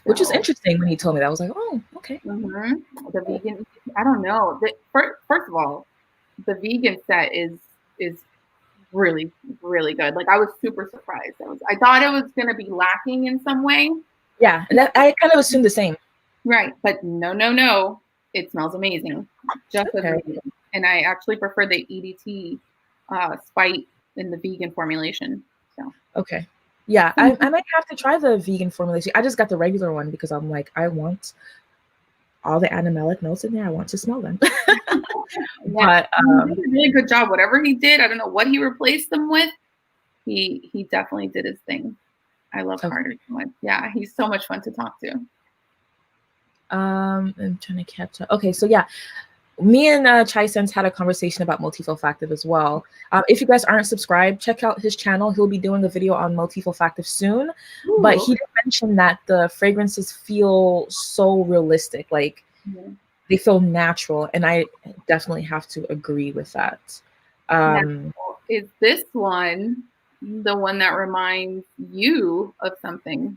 Which is interesting when he told me that. I was like, oh, okay.
The vegan, I don't know. First of all, the vegan set is really, really good. Like I was super surprised. I thought it was going to be lacking in some way.
Yeah, and I kind of assumed the same.
Right. But no. It smells amazing. Just as
Okay.
amazing. And I actually prefer the EDT spite in the vegan formulation. So
Okay. Yeah, I might have to try the vegan formulation. I just got the regular one because I'm like, I want all the animalic notes in there. I want to smell them.
yeah,
But
he did a really good job. Whatever he did, I don't know what he replaced them with. He definitely did his thing. I love
okay.
Carter so much. Yeah, he's so much fun to talk to.
I'm trying to catch up. Okay, so yeah, me and Chai Sense had a conversation about Motif Olfactive as well. If you guys aren't subscribed, check out his channel. He'll be doing a video on Motif Olfactive soon.
Ooh,
But he did mention that the fragrances feel so realistic, like they feel natural, and I definitely have to agree with that.
now, is this one the one that reminds you of something?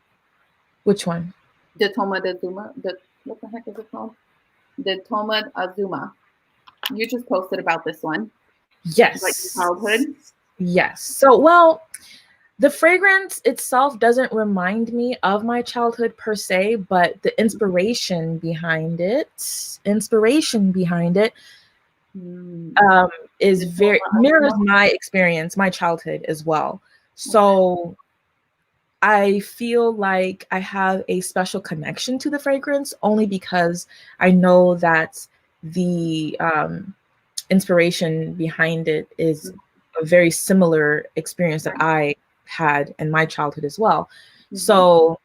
Which one?
The Toma de Azuma. What the heck is it called? The Toma Azuma. You just posted about this one.
Yes.
Like childhood.
Yes. So, well, the fragrance itself doesn't remind me of my childhood per se, but the inspiration behind it, is very mirrors my experience, my childhood as well. So I feel like I have a special connection to the fragrance only because I know that the inspiration behind it is a very similar experience that I had in my childhood as well. So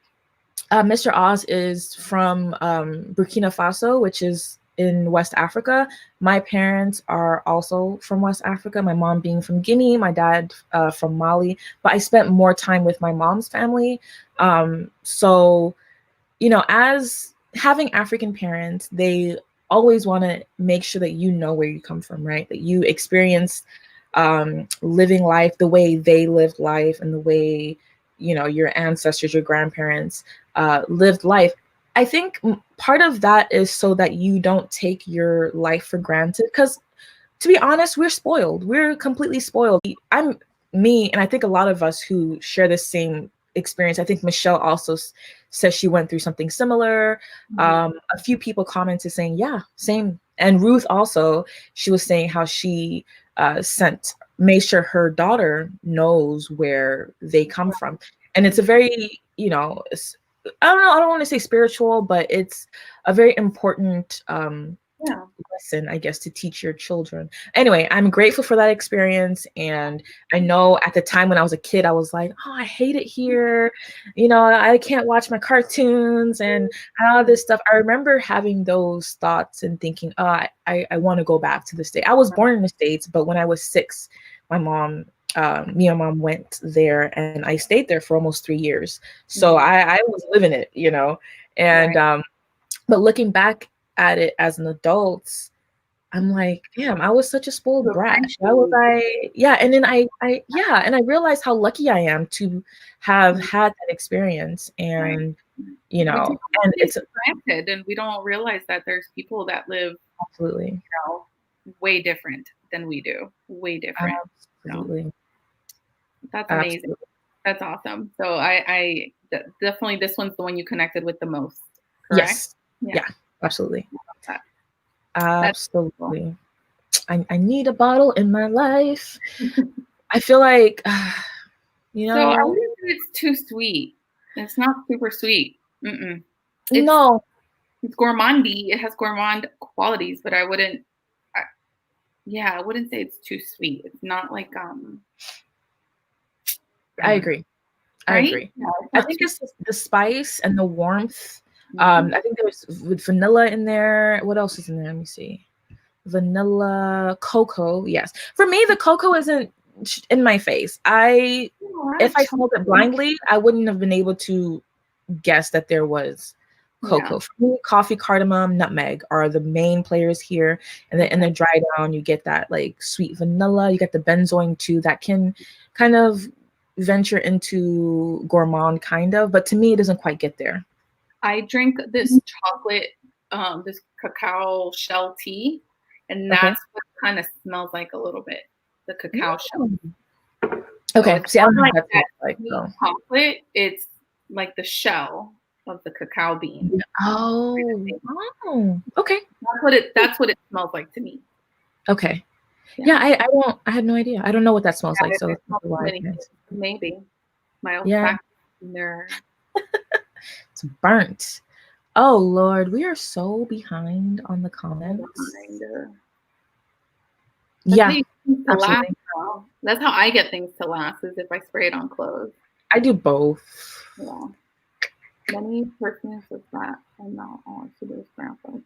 Mr. Oz is from Burkina Faso, which is in West Africa. My parents are also from West Africa, my mom being from Guinea, my dad from Mali, but I spent more time with my mom's family. So, you know, as having African parents, they always want to make sure that you know where you come from, right? That you experience living life the way they lived life and the way, you know, your ancestors, your grandparents lived life. I think part of that is so that you don't take your life for granted. Because to be honest, we're spoiled. We're completely spoiled. I'm me, and I think a lot of us who share the same experience. I think Michelle also says she went through something similar. A few people commented saying, yeah, same. And Ruth also, she was saying how she made sure her daughter knows where they come from. And it's a very, you know, I don't know, I don't want to say spiritual, but it's a very important lesson, I guess, to teach your children. Anyway, I'm grateful for that experience. And I know at the time when I was a kid, I was like, oh, I hate it here. You know, I can't watch my cartoons and all this stuff. I remember having those thoughts and thinking, oh, I want to go back to the States. I was born in the States, but when I was 6, my mom, me and mom went there and I stayed there for almost 3 years. So I was living it, you know, and, but looking back at it as an adult, I'm like, damn, I was such a spoiled brat. Why was I? Yeah. And then and I realized how lucky I am to have had that experience. And, you know, and it's
granted, and we don't realize that there's people that live
absolutely,
you know, way different than we do. Way different.
Absolutely.
So, that's amazing. Absolutely. That's awesome. So I definitely this one's the one you connected with the most, correct?
Yes. Yeah, absolutely. Absolutely. Cool. I need a bottle in my life. I feel like, you know.
So I wouldn't say it's too sweet. It's not super sweet.
No.
It's gourmandy. It has gourmand qualities, but I wouldn't say it's too sweet. It's not like
I agree. Right? I agree. Yeah, I think it's the spice and the warmth. I think there's with vanilla in there. What else is in there? Let me see. Vanilla, cocoa. Yes. For me, the cocoa isn't in my face. If I smelled it blindly, I wouldn't have been able to guess that there was cocoa. Yeah. For me, coffee, cardamom, nutmeg are the main players here. And then in the dry down, you get that like sweet vanilla. You get the benzoin too that can kind of venture into gourmand kind of, but to me, it doesn't quite get there.
I drink this chocolate, this cacao shell tea, and that's what kind of smells like a little bit, the cacao shell.
Okay,
so see, I don't like that chocolate. It's like the shell, of the cacao bean.
Oh, okay.
That's what it smells like to me.
Okay. Yeah, I had no idea. I don't know what that smells like. So
maybe my
olfactive
nerve.
It's burnt. Oh Lord, we are so behind on the comments. Yeah,
absolutely. That's how I get things to last, is if I spray it on clothes.
I do both.
Yeah. Many perfumes with that and not all to do is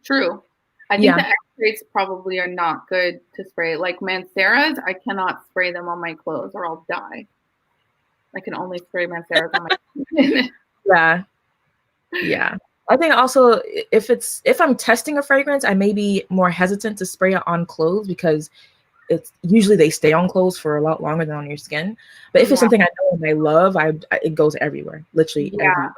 true. I think the extraits probably are not good to spray. Like Manceras, I cannot spray them on my clothes or I'll die. I can only spray Manceras on my skin.
Yeah. I think also if I'm testing a fragrance, I may be more hesitant to spray it on clothes because it's usually they stay on clothes for a lot longer than on your skin. But if it's something I know and I love, it goes everywhere, literally everywhere.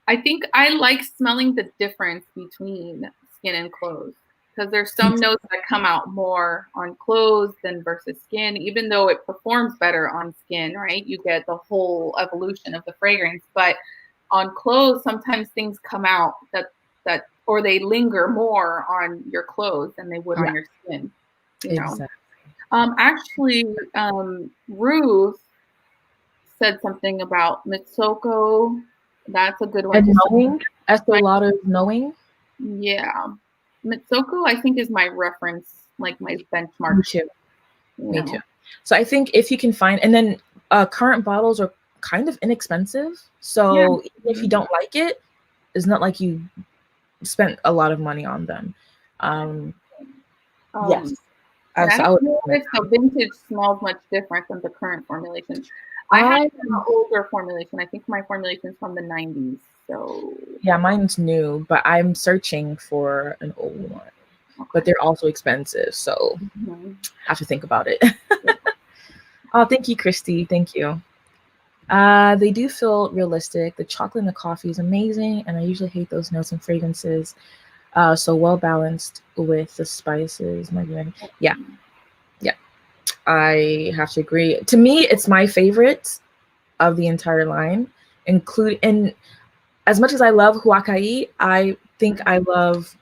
I think I like smelling the difference between skin and clothes, because there's some notes that come out more on clothes than versus skin, even though it performs better on skin, right? You get the whole evolution of the fragrance, but on clothes, sometimes things come out that or they linger more on your clothes than they would on your skin. You know? Actually, Ruth said something about Mitsoko. That's a good one.
And knowing, Estolado knowing.
Yeah, Mitsoko I think is my reference, like my benchmark.
Me too. Me too. So I think if you can find, and then current bottles are kind of inexpensive. So even if you don't like it, it's not like you spent a lot of money on them. Yes.
I don't know if the vintage smells much different than the current formulation. I had an older formulation. I think my formulation is from the 90s. So
yeah, mine's new, but I'm searching for an old one. But they're also expensive, so I have to think about it. Oh, thank you, Christy. Thank you. They do feel realistic. The chocolate and the coffee is amazing, and I usually hate those notes and fragrances. So well balanced with the spices. Yeah. I have to agree. To me, it's my favorite of the entire line. And as much as I love Huakai, I think I love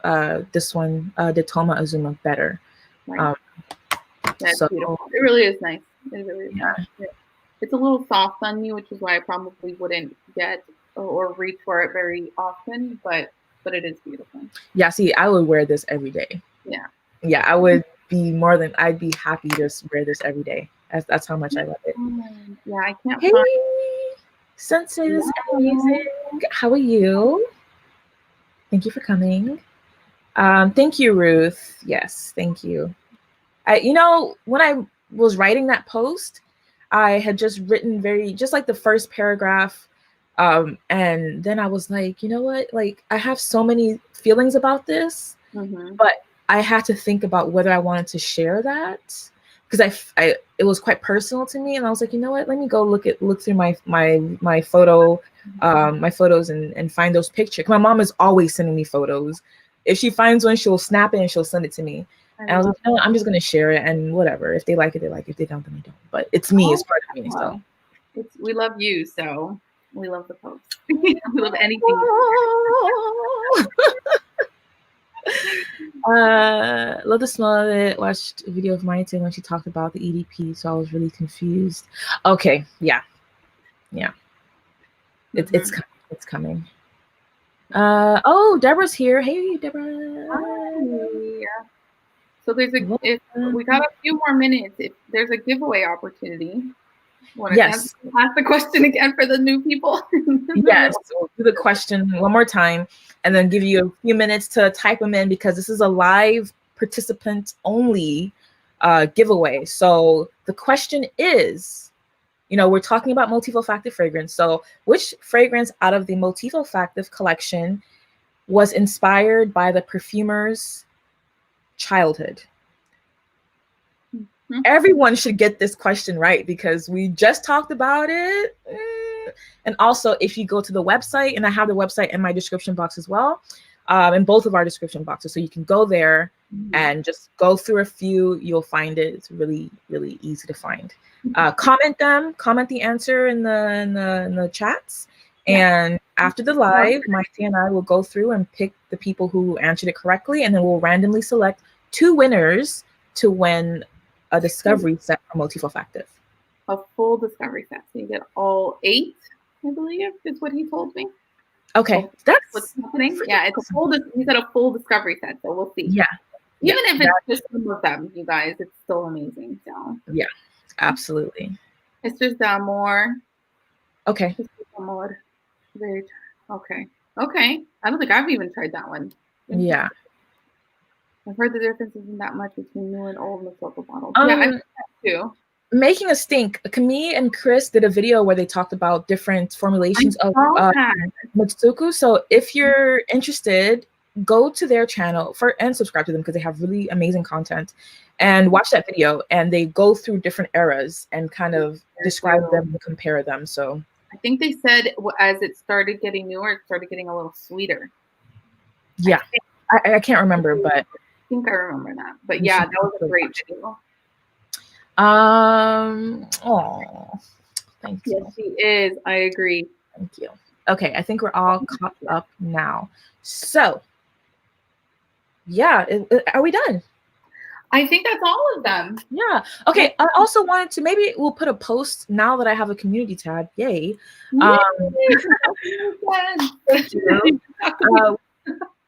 this one, the Toma Azuma, better.
That's beautiful. It really is nice. It really is nice. It's a little soft on me, which is why I probably wouldn't get or reach for it very often, but it is beautiful.
Yeah, see, I would wear this every day. Yeah, I would I'd be happy to wear this every day. That's how much I love it.
Yeah, I can't
find Senses amazing. How are you? Thank you for coming. Thank you, Ruth. Yes, thank you. When I was writing that post, I had just written just like the first paragraph. And then I was like, you know what? Like, I have so many feelings about this, but I had to think about whether I wanted to share that, because it was quite personal to me, and I was like, you know what? Let me go look through my photos and find those pictures. My mom is always sending me photos. If she finds one, she'll snap it and she'll send it to me. And I was like, you know what? I'm just gonna share it, and whatever. If they like it, they like it. If they don't, then they don't. But it's me. It's part of me. So
we love you. So we love the post. We love anything.
Love the smell of it. Watched a video of Maite when she talked about the EDP, so I was really confused. Okay, yeah. It's coming. Oh, Deborah's here. Hey, Deborah.
Hi. So if we got a few more minutes, if there's a giveaway opportunity.
Yes.
Ask the question again for the new people.
Yes, we'll do the question one more time and then give you a few minutes to type them in, because this is a live participant only giveaway. So the question is, we're talking about Motif Olfactive fragrance. So which fragrance out of the Motif Olfactive collection was inspired by the perfumer's childhood? Everyone should get this question right, because we just talked about it. And also, if you go to the website, and I have the website in my description box as well, in both of our description boxes, so you can go there and just go through a few. You'll find it. It's really, really easy to find. Comment the answer in the chats, and after the live, Maite and I will go through and pick the people who answered it correctly, and then we'll randomly select 2 winners to win a discovery set from Motif Olfactive.
A full discovery set. So you get all 8, I believe, is what he told me.
Okay,
so
that's
what's happening. Yeah, it's a full. He said a full discovery set, so we'll see.
Yeah.
Even if it's just some of them, you guys, it's still amazing. So
yeah, absolutely.
It's just more.
Okay.
Very okay. Okay. I don't think I've even tried that one.
Yeah.
I've heard the difference isn't that much between new and old Motoko bottles. Yeah, I've heard that too.
Making a stink. Camille and Chris did a video where they talked about different formulations of Mutsuku. So if you're interested, go to their channel and subscribe to them because they have really amazing content, and watch that video. And they go through different eras and kind of describe them and compare them. So
I think they said as it started getting newer, it started getting a little sweeter.
Yeah, I can't remember, but
I think I remember that. But yeah, that was a great video.
Oh, thank you.
Yes, she is. I agree.
Thank you. Okay, I think we're all caught up now. So, yeah, are we done?
I think that's all of them.
Yeah. Okay. I also wanted to, maybe we'll put a post now that I have a community tab. Yay. Thank you.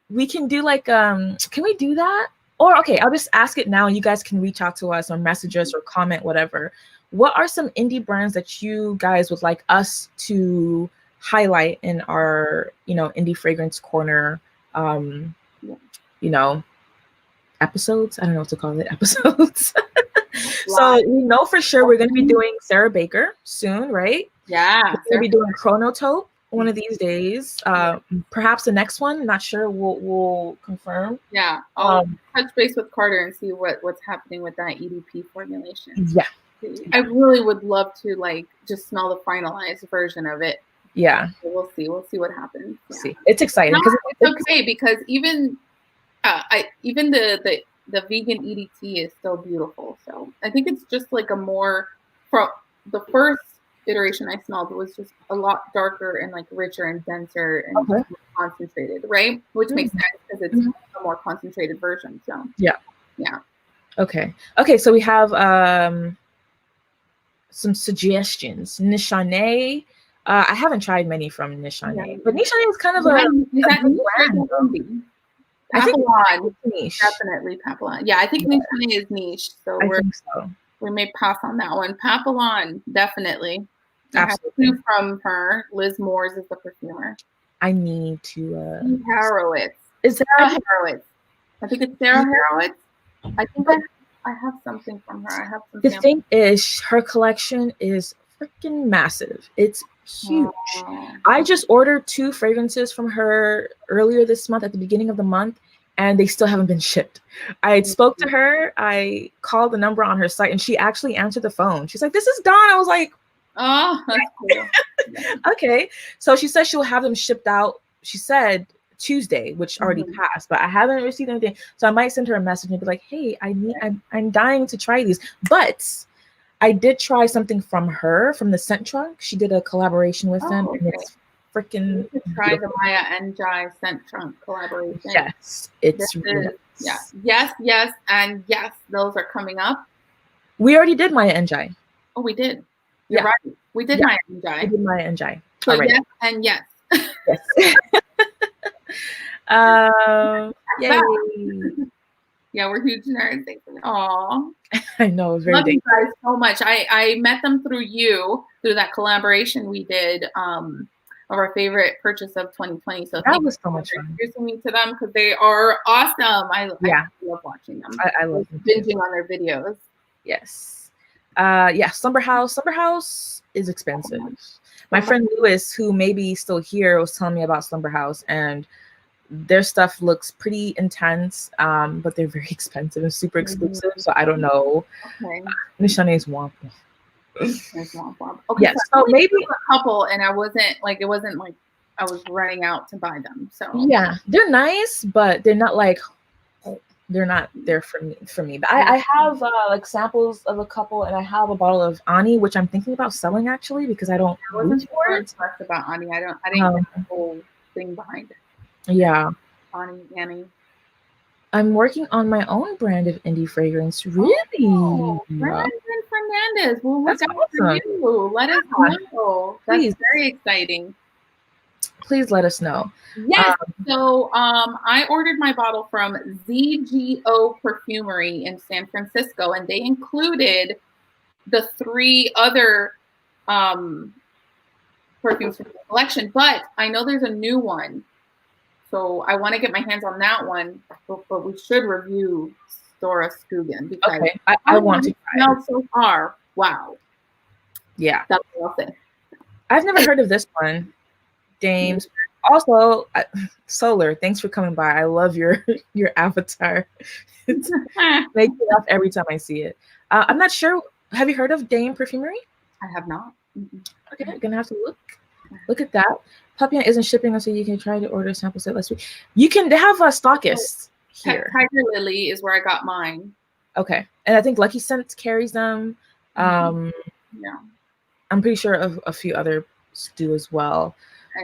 We can do like, can we do that? Or, okay, I'll just ask it now. You guys can reach out to us or message us or comment, whatever. What are some indie brands that you guys would like us to highlight in our, indie fragrance corner, episodes? I don't know what to call it, episodes. So we know for sure we're going to be doing Sarah Baker soon, right?
Yeah.
We're going to be doing Chronotope one of these days. Perhaps the next one. Not sure. We'll confirm.
Yeah. I'll touch base with Carter and see what's happening with that EDP formulation.
Yeah.
I really would love to just smell the finalized version of it.
Yeah.
So we'll see. We'll see what happens. Yeah.
See. It's exciting.
No, it's okay because even the vegan EDT is still beautiful. So I think it's just like from the first iteration I smelled was just a lot darker and like richer and denser and more concentrated, right? Which makes sense because it's a more concentrated version. So yeah.
Okay. So we have some suggestions. Nishane. I haven't tried many from Nishane, but Nishane is kind of a brand.
I think niche. Definitely Papillon. Yeah, I think Nishane is niche. So we may pass on that one. Papillon, definitely.
Absolutely.
I have 2 from her. Liz Moore's is the perfumer.
I need to
Harowitz.
Is
Sarah Harowitz. I think it's Sarah Harowitz. I think I have something from her. I have some.
The thing is, her collection is freaking massive. It's huge. I just ordered 2 fragrances from her earlier this month at the beginning of the month, and they still haven't been shipped. I spoke to her. I called the number on her site, and she actually answered the phone. She's like, "This is done." I was like,
"Oh, that's cool."
Okay. So she said she'll have them shipped out. She said Tuesday, which already passed, but I haven't received anything. So I might send her a message and be like, "Hey, I'm dying to try these." But I did try something from her, from the Scent Trunk. She did a collaboration with them, and it's freaking.
Try the Maya and Njie Scent Trunk collaboration.
Yes, it's really
yes, and yes, those are coming up.
We already did Maya and Njie.
Oh, we did. You're right. We did Maya and Njie.
We did Maya and Njie.
So already. Yes and yes.
Yes. Yay.
Yeah, we're huge nerds. Aw.
I know. It's very
love you guys so much. I met them through that collaboration we did of our favorite purchase of 2020. So
that was so much fun.
Introducing me to them because they are awesome. I love watching them.
I love them
binging on their videos.
Yes. Slumber House. Slumber House is expensive. My friend Lewis, who may be still here, was telling me about Slumber House, and their stuff looks pretty intense, but they're very expensive and super exclusive. So I don't know.
Okay.
Nishane is womp.
Okay.
Yes. So maybe
a couple, and it wasn't like I was running out to buy them. So
yeah, they're nice, but they're not like they're not there for me. But I have like samples of a couple, and I have a bottle of Ani, which I'm thinking about selling actually because I don't
wasn't
reach for
super
it.
impressed about Ani. I didn't get the whole thing behind it.
Yeah.
Annie.
I'm working on my own brand of indie fragrance. Really?
Oh, Brandon Fernandez. Well, look out for you. Let us know. That's very exciting.
Please let us know.
Yes. So I ordered my bottle from ZGO Perfumery in San Francisco, and they included the 3 other perfumes from the collection. But I know there's a new one. So I want to get my hands on that one, but we should review Stora Skogen because
I want to try
it so far. Wow.
Yeah.
That's what I'll say.
I've never heard of this one. Dames. Also, Solar, thanks for coming by. I love your avatar. It makes me laugh every time I see it. I'm not sure. Have you heard of Dame Perfumery?
I have not.
Okay, you're gonna have to look at that. Papillon isn't shipping them, so you can try to order a sample set last week. You can. They have stockists here.
Tiger Lily is where I got mine.
Okay, and I think Lucky Scent carries them.
Yeah,
I'm pretty sure a few others do as well.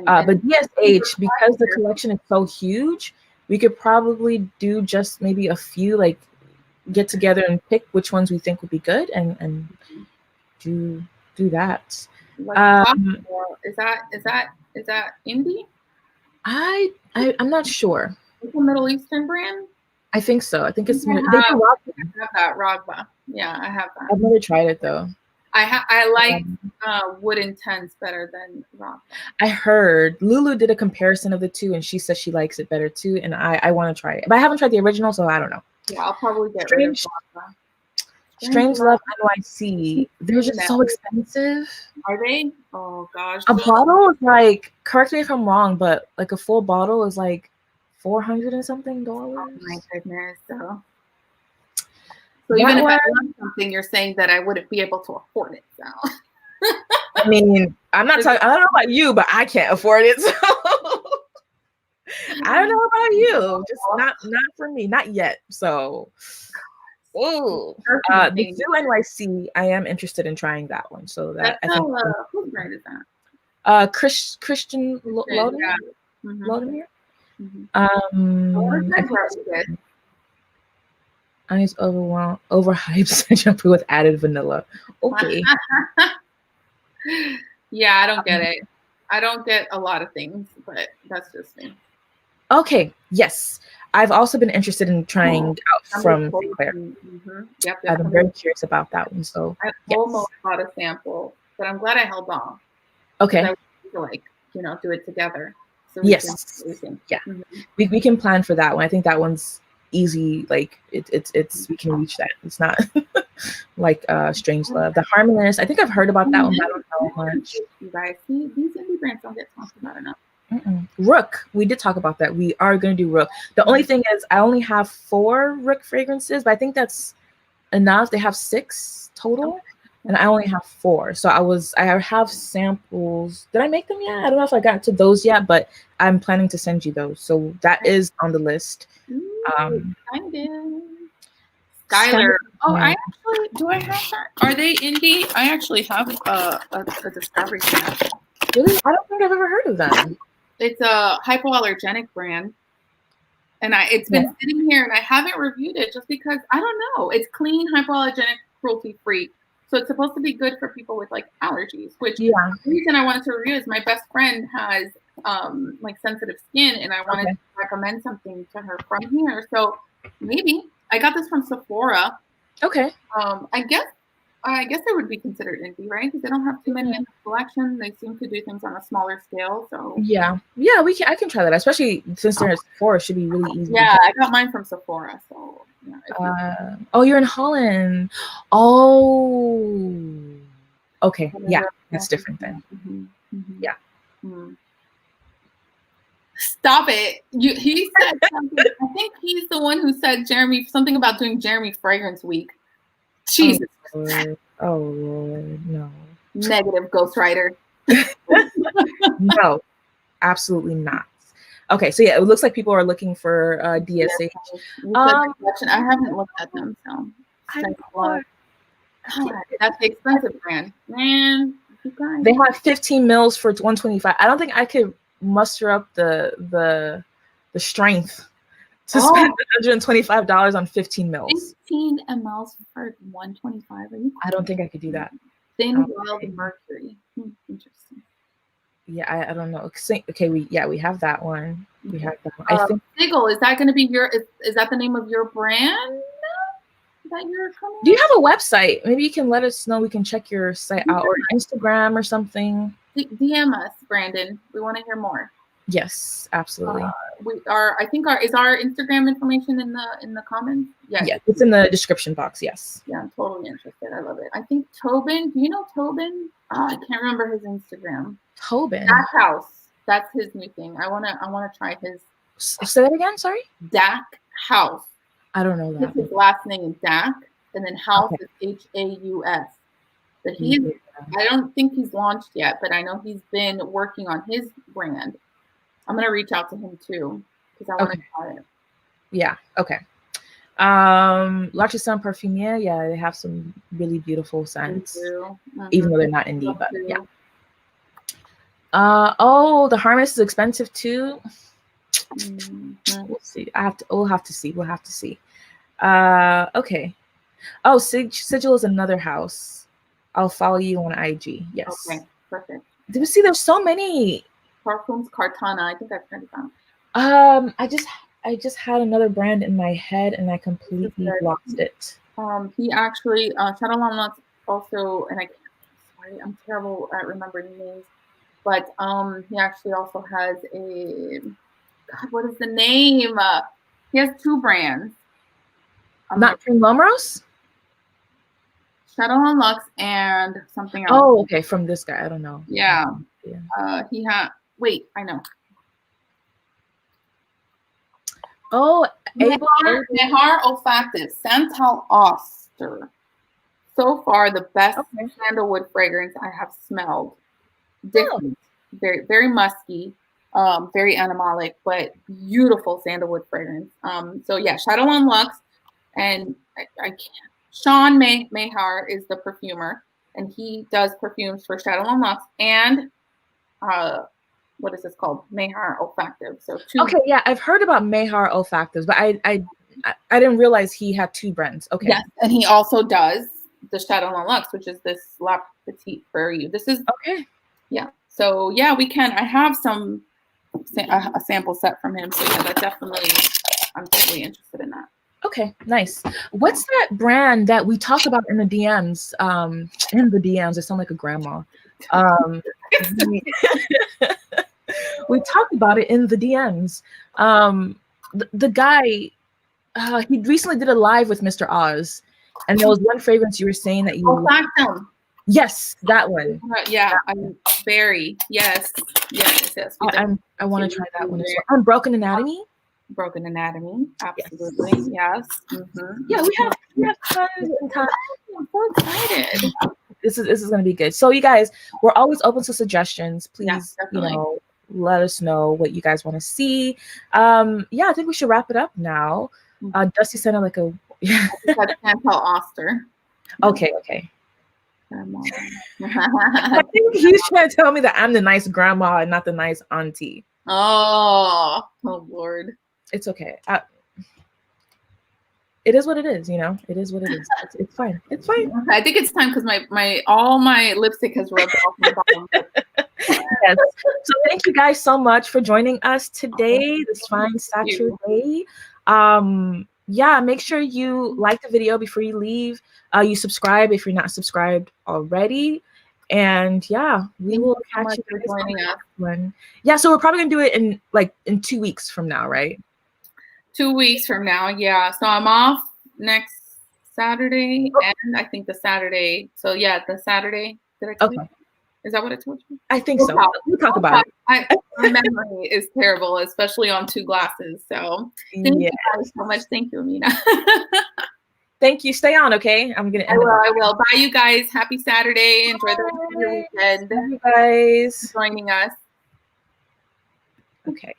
But DSH, because the collection is so huge, we could probably do just maybe a few, like get together and pick which ones we think would be good, and do that.
Is that indie?
I'm not sure.
It's a Middle Eastern brand.
I think so. I think it's.
I have that Ragba. Yeah, I have that.
I've never tried it though.
I like Wood Intense better than Ragba.
I heard Lulu did a comparison of the two, and she says she likes it better too. And I want to try it, but I haven't tried the original, so I don't know.
Yeah, I'll probably get rid of Ragba.
Strange Love NYC. They're just so expensive.
Are they? Oh gosh.
A bottle is like, correct me if I'm wrong, but like a full bottle is like $400 and something.
Oh my goodness. So even if I want something, you're saying that I wouldn't be able to afford it. So
I mean, I'm not talking. I don't know about you, but I can't afford it. So I don't know about you. Just not for me, not yet. So. Oh, the Zoo NYC. I am interested in trying that one. So that I think.
Whose brand is that?
Christian Lodemir. Lodemir. I need overhyped shampoo with added vanilla. Okay.
Yeah, I don't get it. I don't get a lot of things, but that's just me.
Okay. Yes. I've also been interested in trying out from Sinclair.
Yep,
I've been very curious about that one. So
I almost bought a sample, but I'm glad I held off.
Okay.
I would to do it together. So
yes. We can plan for that one. I think that one's easy. Like it's we can reach that. It's not like Strange Love. The Harmonist. I think I've heard about that one, but I don't know much.
You guys see, these indie brands don't get talked about enough.
Rook, we did talk about that. We are going to do Rook. The only thing is I only have 4 Rook fragrances, but I think that's enough. They have 6 total, and I only have 4. So I have samples. Did I make them yet? I don't know if I got to those yet, but I'm planning to send you those. So that is on the list.
Skylar. Oh, I actually do. I have that. Are they indie? I actually have a Discovery sample.
Really? I don't think I've ever heard of them.
It's a hypoallergenic brand, and it's been sitting here, and I haven't reviewed it just because I don't know. It's clean, hypoallergenic, cruelty-free, so it's supposed to be good for people with like allergies. Which the reason I wanted to review is my best friend has like sensitive skin, and I wanted to recommend something to her from here. So maybe I got this from Sephora.
Okay.
I guess they would be considered indie, right? Because they don't have too many in the collection. They seem to do things on a smaller scale. So
yeah, I can try that, especially since they're at Sephora. It should be really easy.
Yeah, I got mine from Sephora. So
you're in Holland. Oh, okay. Yeah, that's different then. Yeah.
Stop it! He said something. I think he's the one who said something about doing Jeremy Fragrance Week. Jesus.
Oh Lord, no.
Negative ghostwriter.
No, absolutely not. Okay, so yeah, it looks like people are looking for DSH.
I haven't looked at them, so God, that's the expensive brand, man.
They have 15 mils for 125. I don't think I could muster up the strength to spend $125 on 15 mils.
15 mls for 125.
I don't think I could do that.
Thin Wild Mercury. Interesting.
Yeah, I don't know. Okay, we have that one. We have that one. I think
Sigil, is that going to be your? Is that the name of your brand that you're coming?
Do you have a website? Maybe you can let us know. We can check your site out, or Instagram or something.
DM us, Brandon. We want to hear more.
Yes, absolutely.
I think is our Instagram information in the comments?
Yeah, it's in the description box. Yes.
Yeah, I'm totally interested. I love it. I think Tobin. Do you know Tobin? Oh, I can't remember his Instagram.
Tobin.
Dak House. That's his new thing. I wanna try his.
Say that again. Sorry.
Dak House.
I don't know that.
His last name is Dak, and then House is Haus. But I don't think he's launched yet, but I know he's been working on his brand. I'm gonna reach out to him too because I want to try it. Yeah.
Okay. L'Artisan Parfumier. Yeah, they have some really beautiful scents, even though they're not indie. But yeah. The harness is expensive too. We'll see. We'll have to see. Okay. Oh, Sigil is another house. I'll follow you on IG. Yes.
Okay. Perfect.
Did we see? There's so many.
Parfums Cartana. I think I've heard of them.
I just had another brand in my head and I completely lost it.
He actually Shadow Lance also, and I'm terrible at remembering names, but he actually also has a what is the name? He has two brands.
Not from Lomros?
Shadow on Lux and something else.
Oh, okay. From this guy. I don't know.
Yeah. He had. Wait, I know.
Oh,
Nectar Olfactive, Santal Oster. So far, the best sandalwood fragrance I have smelled. Different, very, very musky, very animalic, but beautiful sandalwood fragrance. So yeah, Shadow on Lux, and I can't. Sean Mayhar is the perfumer, and he does perfumes for Shadow on Lux and what is this called? Mayhar Olfactive. So
yeah, I've heard about Mayhar Olfactives, but I didn't realize he had two brands. Okay.
Yes, and he also does the Shadow on Lux, which is this La Petite for you. This is yeah. So yeah, we can. I have a sample set from him. So yeah, that definitely. I'm totally interested in that.
Okay, nice. What's that brand that we talked about in the DMs? In the DMs, I sound like a grandma. We talked about it in the DMs. The guy, he recently did a live with Mr. Oz, and there was one fragrance you were saying that you.
Olfactive.
Yes, that one.
Yeah, I'm Vere. Yes.
I want to try that one as well. Broken Anatomy.
Broken Anatomy, absolutely, yes.
Yeah, we have tons and tons.
I'm so excited.
This is going to be good. So you guys, we're always open to suggestions. Please, let us know what you guys want to see. I think we should wrap it up now. Dusty sounded like a
Chantal Oster.
Okay. I think he's trying to tell me that I'm the nice grandma and not the nice auntie.
Oh Lord.
It's okay. It is what it is, It is what it is. It's fine. It's fine.
I think it's time because all my lipstick has rubbed off my bottom.
Yes. So thank you guys so much for joining us today, this fine Saturday. Make sure you like the video before you leave. You subscribe if you're not subscribed already. And we will catch you guys on the next one. Yeah, so we're probably gonna do it in 2 weeks from now, right?
2 weeks from now, yeah. So I'm off next Saturday, and I think the Saturday. So yeah, the Saturday. Did I tell you? Is that what I told you?
I think so. We'll talk about it.
My memory is terrible, especially on 2 glasses. So thank you guys so much. Thank you, Amina.
Thank you. Stay on, okay? I'm gonna end
I will. Bye, you guys. Happy Saturday. Enjoy the rest of your weekend.
Bye, you guys.
Joining us.
Okay.